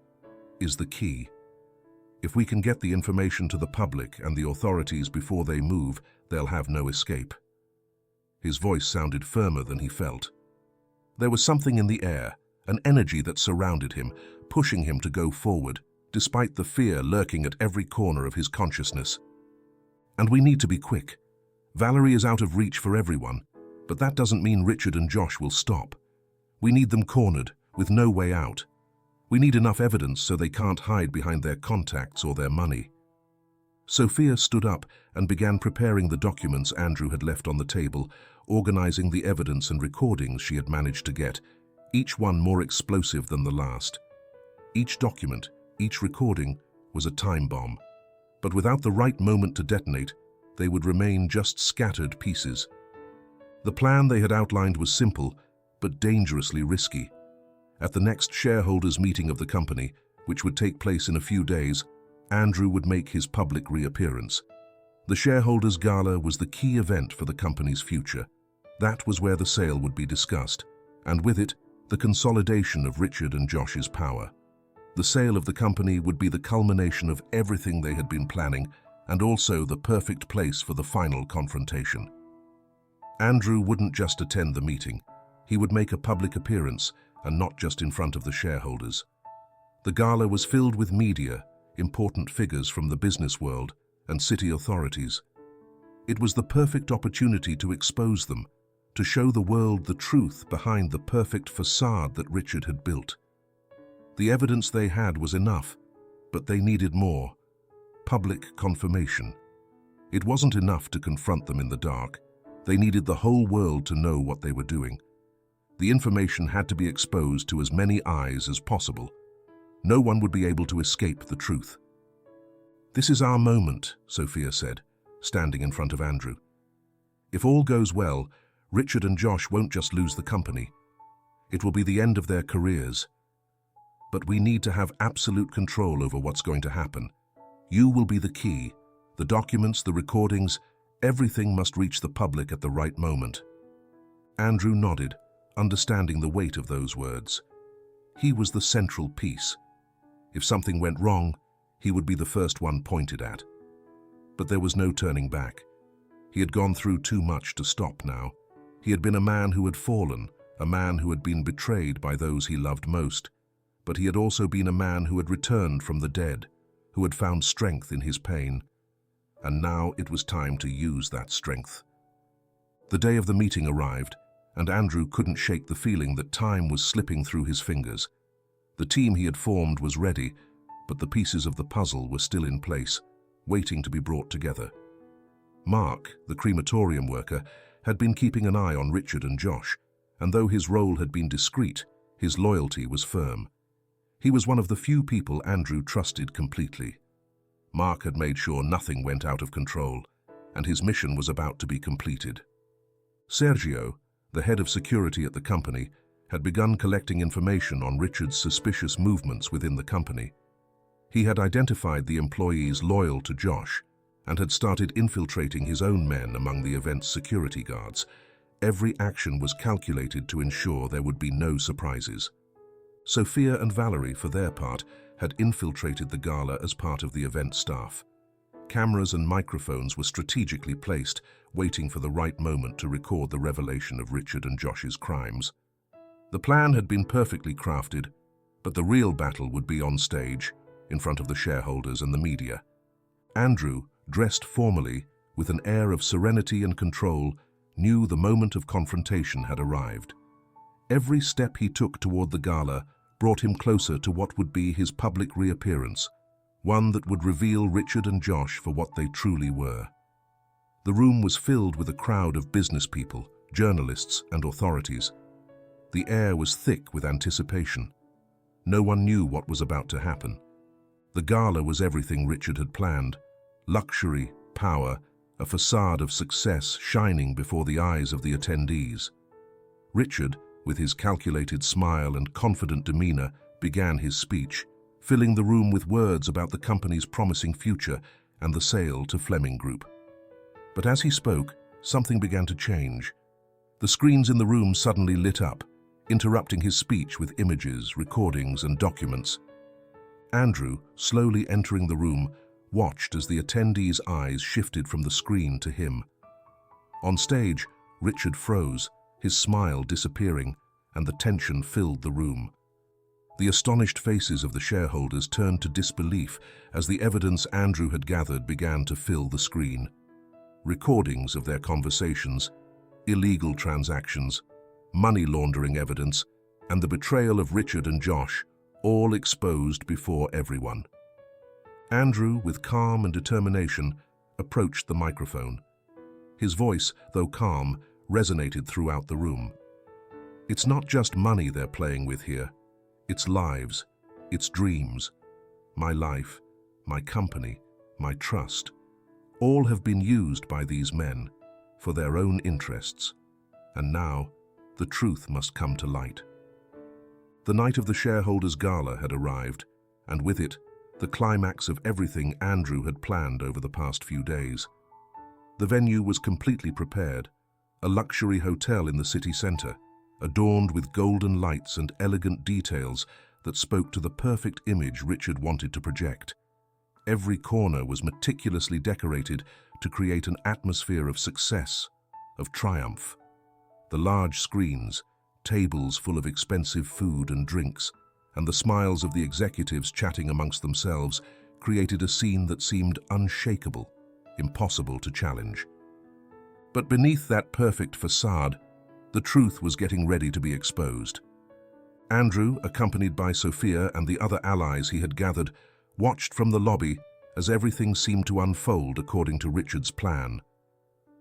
is the key. If we can get the information to the public and the authorities before they move, they'll have no escape." His voice sounded firmer than he felt. There was something in the air, an energy that surrounded him, pushing him to go forward, despite the fear lurking at every corner of his consciousness. "And we need to be quick. Valerie is out of reach for everyone, but that doesn't mean Richard and Josh will stop. We need them cornered, with no way out. We need enough evidence so they can't hide behind their contacts or their money." Sophia stood up and began preparing the documents Andrew had left on the table, organizing the evidence and recordings she had managed to get, each one more explosive than the last. Each document, each recording, was a time bomb. But without the right moment to detonate, they would remain just scattered pieces. The plan they had outlined was simple, but dangerously risky. At the next shareholders' meeting of the company, which would take place in a few days, Andrew would make his public reappearance. The shareholders' gala was the key event for the company's future. That was where the sale would be discussed, and with it, the consolidation of Richard and Josh's power. The sale of the company would be the culmination of everything they had been planning, and also the perfect place for the final confrontation. Andrew wouldn't just attend the meeting. He would make a public appearance, and not just in front of the shareholders. The gala was filled with media, important figures from the business world, and city authorities. It was the perfect opportunity to expose them, to show the world the truth behind the perfect facade that Richard had built. The evidence they had was enough, but they needed more. Public confirmation. It wasn't enough to confront them in the dark. They needed the whole world to know what they were doing. The information had to be exposed to as many eyes as possible. No one would be able to escape the truth. "This is our moment," Sophia said, standing in front of Andrew. "If all goes well, Richard and Josh won't just lose the company. It will be the end of their careers. But we need to have absolute control over what's going to happen. You will be the key. The documents, the recordings, everything must reach the public at the right moment." Andrew nodded, understanding the weight of those words. He was the central piece. If something went wrong, he would be the first one pointed at. But there was no turning back. He had gone through too much to stop now. He had been a man who had fallen, a man who had been betrayed by those he loved most. But he had also been a man who had returned from the dead, who had found strength in his pain. And now it was time to use that strength. The day of the meeting arrived, and Andrew couldn't shake the feeling that time was slipping through his fingers. The team he had formed was ready, but the pieces of the puzzle were still in place, waiting to be brought together. Mark, the crematorium worker, had been keeping an eye on Richard and Josh, and though his role had been discreet, his loyalty was firm. He was one of the few people Andrew trusted completely. Mark had made sure nothing went out of control, and his mission was about to be completed. Sergio, the head of security at the company, had begun collecting information on Richard's suspicious movements within the company. He had identified the employees loyal to Josh and had started infiltrating his own men among the event's security guards. Every action was calculated to ensure there would be no surprises. Sophia and Valerie, for their part, had infiltrated the gala as part of the event staff. Cameras and microphones were strategically placed, waiting for the right moment to record the revelation of Richard and Josh's crimes. The plan had been perfectly crafted, but the real battle would be on stage, in front of the shareholders and the media. Andrew, dressed formally, with an air of serenity and control, knew the moment of confrontation had arrived. Every step he took toward the gala brought him closer to what would be his public reappearance, one that would reveal Richard and Josh for what they truly were. The room was filled with a crowd of business people, journalists, and authorities. The air was thick with anticipation. No one knew what was about to happen. The gala was everything Richard had planned: luxury, power, a facade of success shining before the eyes of the attendees. Richard, with his calculated smile and confident demeanor, began his speech, filling the room with words about the company's promising future and the sale to Fleming Group. But as he spoke, something began to change. The screens in the room suddenly lit up, interrupting his speech with images, recordings, and documents. Andrew, slowly entering the room, watched as the attendees' eyes shifted from the screen to him. On stage, Richard froze, his smile disappearing, and the tension filled the room. The astonished faces of the shareholders turned to disbelief as the evidence Andrew had gathered began to fill the screen. Recordings of their conversations, illegal transactions, money laundering evidence, and the betrayal of Richard and Josh, all exposed before everyone. Andrew, with calm and determination, approached the microphone. His voice, though calm, resonated throughout the room. It's not just money they're playing with here. It's lives, it's dreams. My life, my company, my trust. All have been used by these men for their own interests. And now, the truth must come to light. The night of the shareholders' gala had arrived, and with it, the climax of everything Andrew had planned over the past few days. The venue was completely prepared, a luxury hotel in the city center, adorned with golden lights and elegant details that spoke to the perfect image Richard wanted to project. Every corner was meticulously decorated to create an atmosphere of success, of triumph. The large screens, tables full of expensive food and drinks, and the smiles of the executives chatting amongst themselves created a scene that seemed unshakable, impossible to challenge. But beneath that perfect facade, the truth was getting ready to be exposed. Andrew, accompanied by Sophia and the other allies he had gathered, watched from the lobby as everything seemed to unfold according to Richard's plan.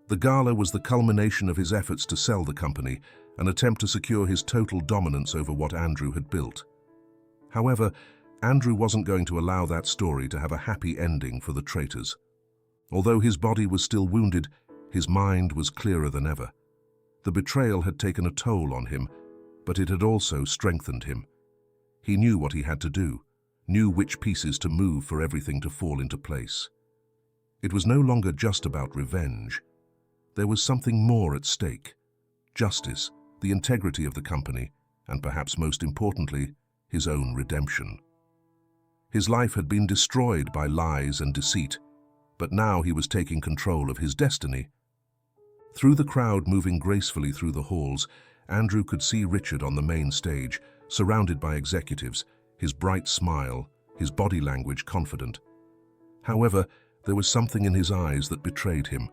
The gala was the culmination of his efforts to sell the company, an attempt to secure his total dominance over what Andrew had built. However, Andrew wasn't going to allow that story to have a happy ending for the traitors. Although his body was still wounded, his mind was clearer than ever. The betrayal had taken a toll on him, but it had also strengthened him. He knew what he had to do, knew which pieces to move for everything to fall into place. It was no longer just about revenge. There was something more at stake: justice, the integrity of the company, and perhaps most importantly, his own redemption. His life had been destroyed by lies and deceit, but now he was taking control of his destiny. Through the crowd moving gracefully through the halls, Andrew could see Richard on the main stage, surrounded by executives, his bright smile, his body language confident. However, there was something in his eyes that betrayed him.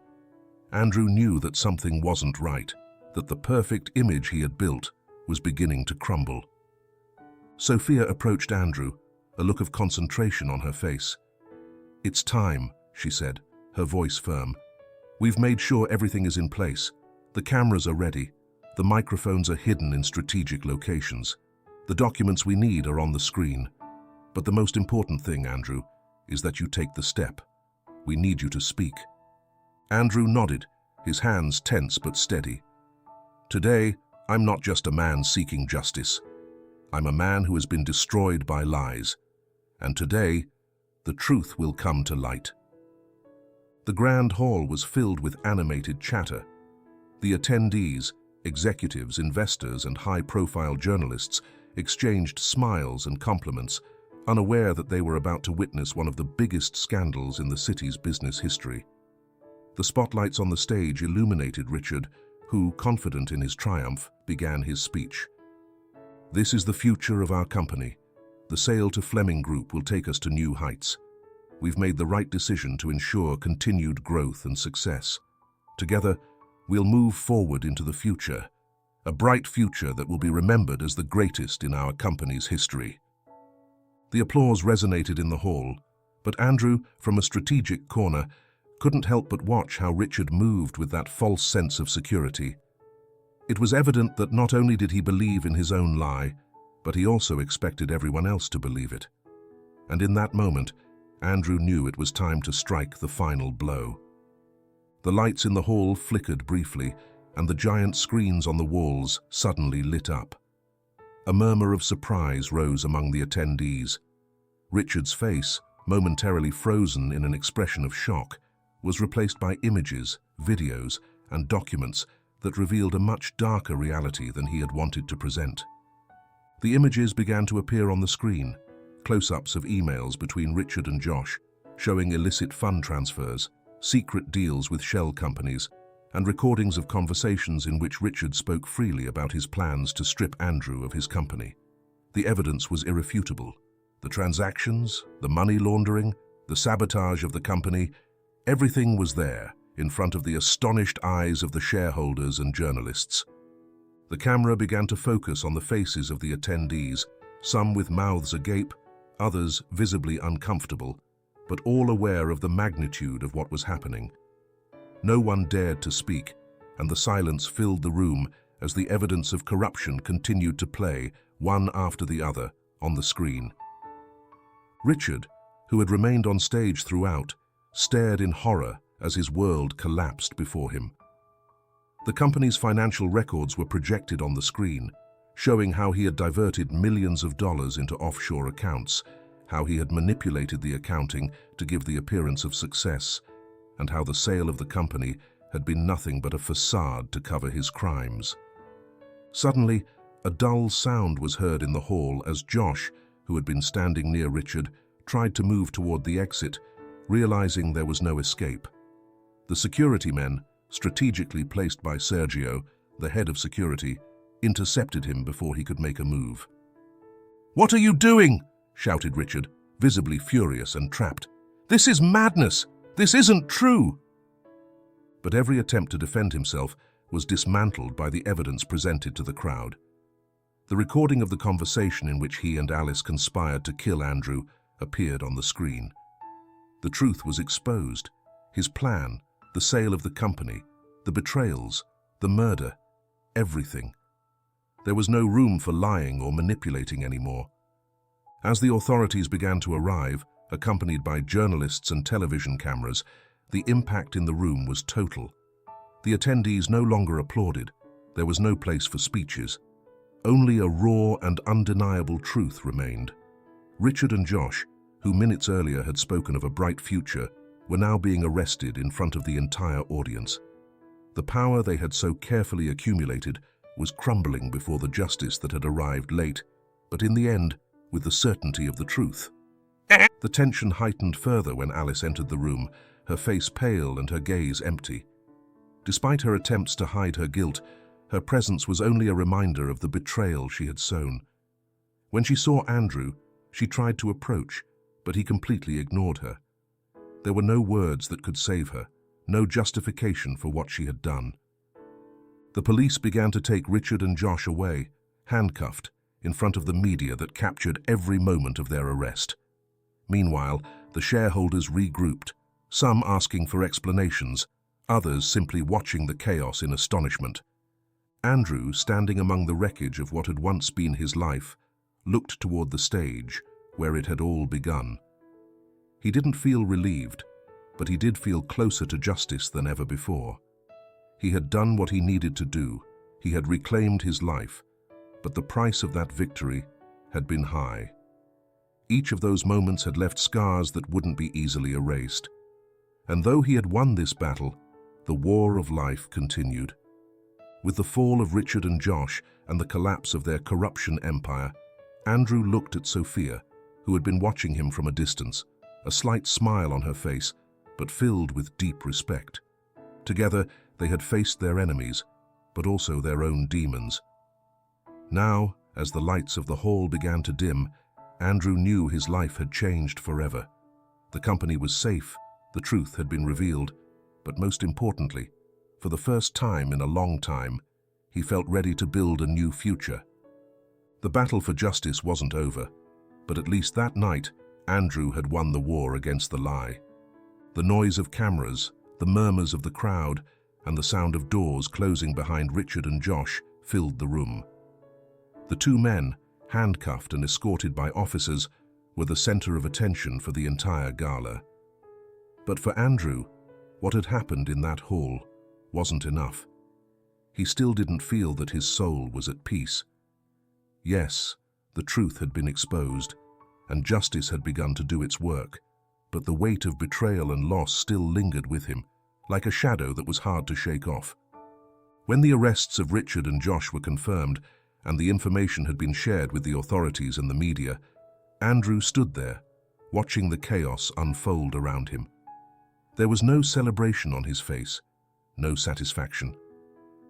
Andrew knew that something wasn't right, that the perfect image he had built was beginning to crumble. Sophia approached Andrew, a look of concentration on her face. "It's time," she said, her voice firm. "We've made sure everything is in place. The cameras are ready. The microphones are hidden in strategic locations. The documents we need are on the screen. But the most important thing, Andrew, is that you take the step. We need you to speak." Andrew nodded, his hands tense but steady. "Today, I'm not just a man seeking justice. I'm a man who has been destroyed by lies. And today, the truth will come to light." The grand hall was filled with animated chatter. The attendees, executives, investors, and high-profile journalists exchanged smiles and compliments, unaware that they were about to witness one of the biggest scandals in the city's business history. The spotlights on the stage illuminated Richard, who, confident in his triumph, began his speech. "This is the future of our company. The sale to Fleming Group will take us to new heights. We've made the right decision to ensure continued growth and success. Together, we'll move forward into the future, a bright future that will be remembered as the greatest in our company's history." The applause resonated in the hall, but Andrew, from a strategic corner, couldn't help but watch how Richard moved with that false sense of security. It was evident that not only did he believe in his own lie, but he also expected everyone else to believe it. And in that moment, Andrew knew it was time to strike the final blow. The lights in the hall flickered briefly, and the giant screens on the walls suddenly lit up. A murmur of surprise rose among the attendees. Richard's face, momentarily frozen in an expression of shock, was replaced by images, videos, and documents that revealed a much darker reality than he had wanted to present. The images began to appear on the screen, close-ups of emails between Richard and Josh, showing illicit fund transfers, secret deals with shell companies, and recordings of conversations in which Richard spoke freely about his plans to strip Andrew of his company. The evidence was irrefutable. The transactions, the money laundering, the sabotage of the company, everything was there, in front of the astonished eyes of the shareholders and journalists. The camera began to focus on the faces of the attendees, some with mouths agape, others visibly uncomfortable, but all aware of the magnitude of what was happening. No one dared to speak, and the silence filled the room as the evidence of corruption continued to play, one after the other, on the screen. Richard, who had remained on stage throughout, stared in horror as his world collapsed before him. The company's financial records were projected on the screen, showing how he had diverted millions of dollars into offshore accounts, how he had manipulated the accounting to give the appearance of success, and how the sale of the company had been nothing but a facade to cover his crimes. Suddenly, a dull sound was heard in the hall as Josh, who had been standing near Richard, tried to move toward the exit, realizing there was no escape. The security men, strategically placed by Sergio, the head of security, intercepted him before he could make a move. "What are you doing?" shouted Richard, visibly furious and trapped. "This is madness! This isn't true!" But every attempt to defend himself was dismantled by the evidence presented to the crowd. The recording of the conversation in which he and Alice conspired to kill Andrew appeared on the screen. The truth was exposed. His plan, the sale of the company, the betrayals, the murder, everything. There was no room for lying or manipulating anymore. As the authorities began to arrive, accompanied by journalists and television cameras, the impact in the room was total. The attendees no longer applauded. There was no place for speeches. Only a raw and undeniable truth remained. Richard and Josh, who minutes earlier had spoken of a bright future, were now being arrested in front of the entire audience. The power they had so carefully accumulated was crumbling before the justice that had arrived late, but in the end, with the certainty of the truth. The tension heightened further when Alice entered the room, her face pale and her gaze empty. Despite her attempts to hide her guilt, her presence was only a reminder of the betrayal she had sown. When she saw Andrew, she tried to approach, but he completely ignored her. There were no words that could save her, no justification for what she had done. The police began to take Richard and Josh away, handcuffed, in front of the media that captured every moment of their arrest. Meanwhile, the shareholders regrouped, some asking for explanations, others simply watching the chaos in astonishment. Andrew, standing among the wreckage of what had once been his life, looked toward the stage, where it had all begun. He didn't feel relieved, but he did feel closer to justice than ever before. He had done what he needed to do, he had reclaimed his life, but the price of that victory had been high. Each of those moments had left scars that wouldn't be easily erased. And though he had won this battle, the war of life continued. With the fall of Richard and Josh and the collapse of their corruption empire, Andrew looked at Sophia, who had been watching him from a distance, a slight smile on her face, but filled with deep respect. Together, they had faced their enemies, but also their own demons. Now, as the lights of the hall began to dim, Andrew knew his life had changed forever. The company was safe, the truth had been revealed, but most importantly, for the first time in a long time, he felt ready to build a new future. The battle for justice wasn't over, but at least that night, Andrew had won the war against the lie. The noise of cameras, the murmurs of the crowd, and the sound of doors closing behind Richard and Josh filled the room. The two men, handcuffed and escorted by officers, were the center of attention for the entire gala. But for Andrew, what had happened in that hall wasn't enough. He still didn't feel that his soul was at peace. Yes, the truth had been exposed, and justice had begun to do its work, but the weight of betrayal and loss still lingered with him, like a shadow that was hard to shake off. When the arrests of Richard and Josh were confirmed, and the information had been shared with the authorities and the media, Andrew stood there, watching the chaos unfold around him. There was no celebration on his face, no satisfaction,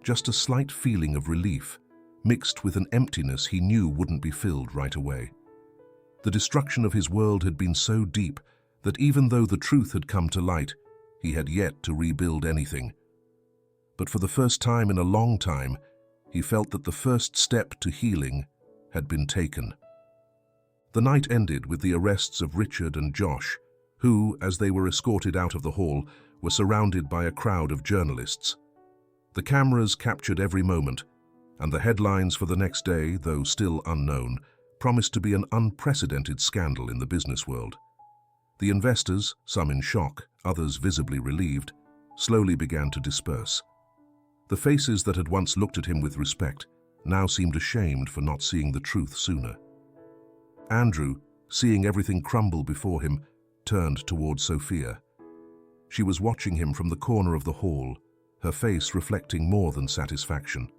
just a slight feeling of relief, mixed with an emptiness he knew wouldn't be filled right away. The destruction of his world had been so deep that even though the truth had come to light, he had yet to rebuild anything. But for the first time in a long time, he felt that the first step to healing had been taken. The night ended with the arrests of Richard and Josh, who, as they were escorted out of the hall, were surrounded by a crowd of journalists. The cameras captured every moment, and the headlines for the next day, though still unknown, promised to be an unprecedented scandal in the business world. The investors, some in shock, others visibly relieved, slowly began to disperse. The faces that had once looked at him with respect now seemed ashamed for not seeing the truth sooner. Andrew, seeing everything crumble before him, turned toward Sophia. She was watching him from the corner of the hall, her face reflecting more than satisfaction,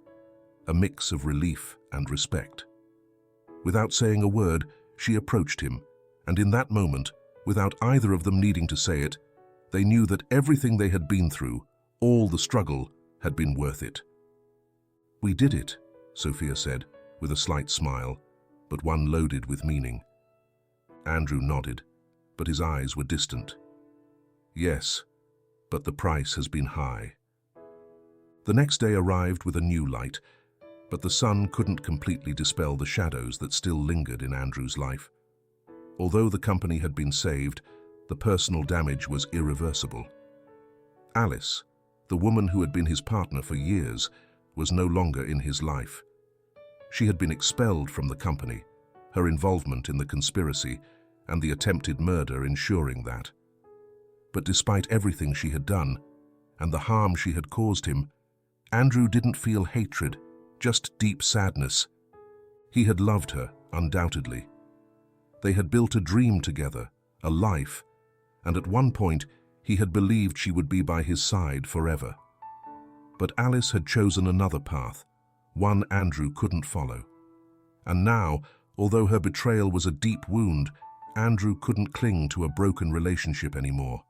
a mix of relief and respect. Without saying a word, she approached him, and in that moment, without either of them needing to say it, they knew that everything they had been through, all the struggle, had been worth it. "We did it," Sophia said, with a slight smile, but one loaded with meaning. Andrew nodded, but his eyes were distant. "Yes, but the price has been high." The next day arrived with a new light, but the sun couldn't completely dispel the shadows that still lingered in Andrew's life. Although the company had been saved, the personal damage was irreversible. Alice, the woman who had been his partner for years, was no longer in his life. She had been expelled from the company, her involvement in the conspiracy and the attempted murder ensuring that. But despite everything she had done, and the harm she had caused him, Andrew didn't feel hatred, just deep sadness. He had loved her, undoubtedly. They had built a dream together, a life, and at one point he had believed she would be by his side forever. But Alice had chosen another path, one Andrew couldn't follow. And now, although her betrayal was a deep wound, Andrew couldn't cling to a broken relationship anymore.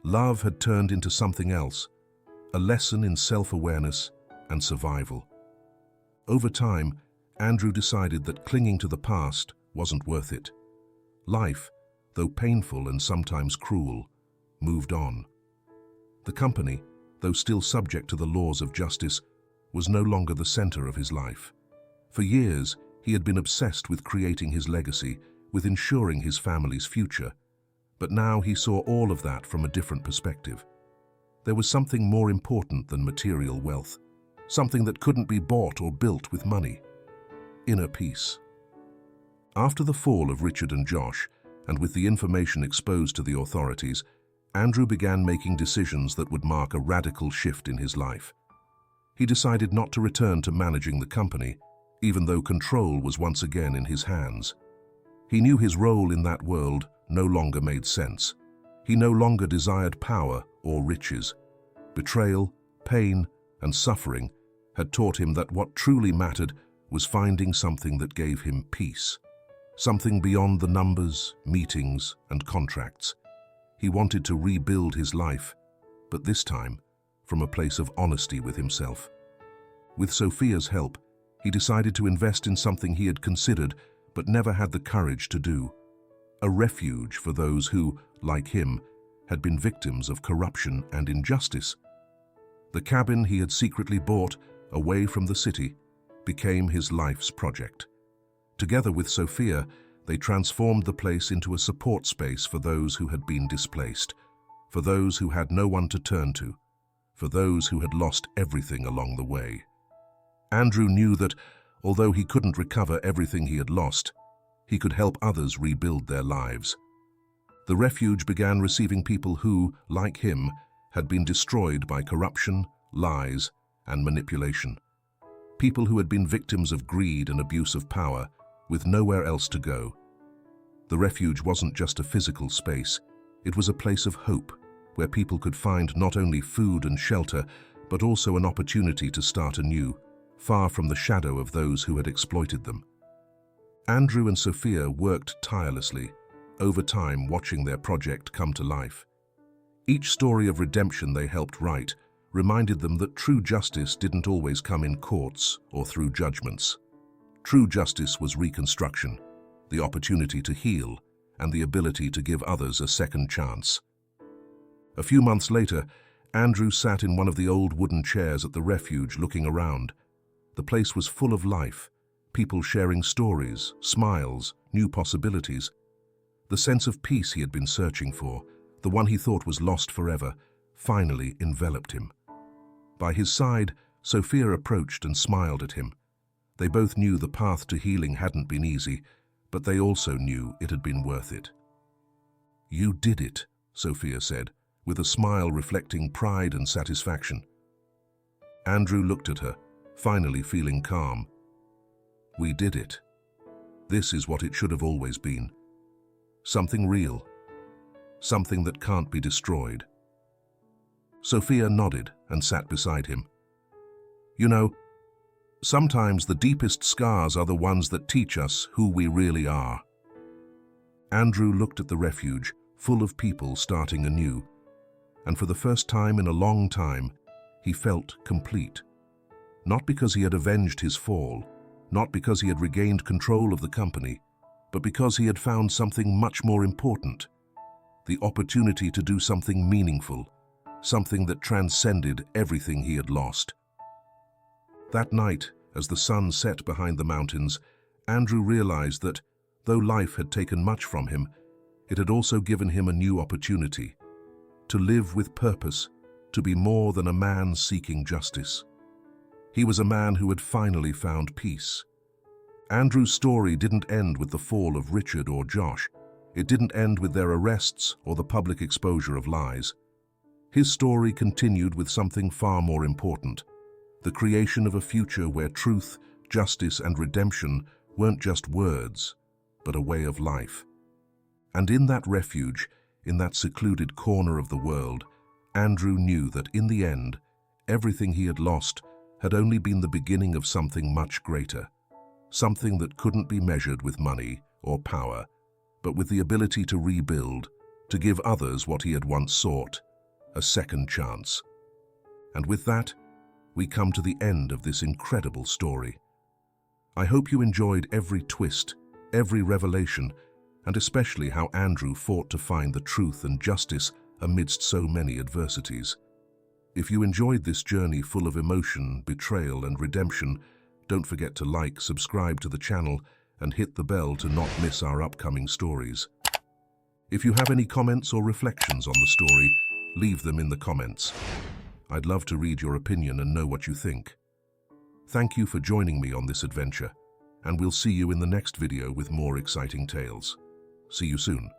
Love had turned into something else, a lesson in self-awareness and survival. Over time, Andrew decided that clinging to the past wasn't worth it. Life, though painful and sometimes cruel, moved on. The company, though still subject to the laws of justice, was no longer the center of his life. For years, he had been obsessed with creating his legacy, with ensuring his family's future. But now he saw all of that from a different perspective. There was something more important than material wealth, something that couldn't be bought or built with money: inner peace. After the fall of Richard and Josh, and with the information exposed to the authorities, Andrew began making decisions that would mark a radical shift in his life. He decided not to return to managing the company, even though control was once again in his hands. He knew his role in that world no longer made sense. He no longer desired power or riches. Betrayal, pain, and suffering had taught him that what truly mattered was finding something that gave him peace. Something beyond the numbers, meetings, and contracts. He wanted to rebuild his life, but this time from a place of honesty with himself. With Sophia's help, he decided to invest in something he had considered but never had the courage to do: a refuge for those who, like him, had been victims of corruption and injustice. The cabin he had secretly bought, away from the city, became his life's project. Together with Sophia, they transformed the place into a support space for those who had been displaced, for those who had no one to turn to, for those who had lost everything along the way. Andrew knew that, although he couldn't recover everything he had lost, he could help others rebuild their lives. The refuge began receiving people who, like him, had been destroyed by corruption, lies, and manipulation. People who had been victims of greed and abuse of power, with nowhere else to go. The refuge wasn't just a physical space, it was a place of hope, where people could find not only food and shelter, but also an opportunity to start anew, far from the shadow of those who had exploited them. Andrew and Sophia worked tirelessly, over time watching their project come to life. Each story of redemption they helped write reminded them that true justice didn't always come in courts or through judgments. True justice was reconstruction, the opportunity to heal, and the ability to give others a second chance. A few months later, Andrew sat in one of the old wooden chairs at the refuge looking around. The place was full of life, people sharing stories, smiles, new possibilities. The sense of peace he had been searching for, the one he thought was lost forever, finally enveloped him. By his side, Sophia approached and smiled at him. They both knew the path to healing hadn't been easy, but they also knew it had been worth it. "You did it," Sophia said, with a smile reflecting pride and satisfaction. Andrew looked at her, finally feeling calm. "We did it. This is what it should have always been. Something real. Something that can't be destroyed." Sophia nodded and sat beside him. "You know, sometimes the deepest scars are the ones that teach us who we really are." Andrew looked at the refuge, full of people starting anew, and for the first time in a long time, he felt complete. Not because he had avenged his fall, not because he had regained control of the company, but because he had found something much more important: the opportunity to do something meaningful, something that transcended everything he had lost. That night, as the sun set behind the mountains, Andrew realized that, though life had taken much from him, it had also given him a new opportunity: to live with purpose, to be more than a man seeking justice. He was a man who had finally found peace. Andrew's story didn't end with the fall of Richard or Josh. It didn't end with their arrests or the public exposure of lies. His story continued with something far more important: the creation of a future where truth, justice, and redemption weren't just words, but a way of life. And in that refuge, in that secluded corner of the world, Andrew knew that in the end, everything he had lost had only been the beginning of something much greater, something that couldn't be measured with money or power, but with the ability to rebuild, to give others what he had once sought, a second chance. And with that, we come to the end of this incredible story. I hope you enjoyed every twist, every revelation, and especially how Andrew fought to find the truth and justice amidst so many adversities. If you enjoyed this journey full of emotion, betrayal, and redemption, don't forget to like, subscribe to the channel, and hit the bell to not miss our upcoming stories. If you have any comments or reflections on the story, leave them in the comments. I'd love to read your opinion and know what you think. Thank you for joining me on this adventure, and we'll see you in the next video with more exciting tales. See you soon.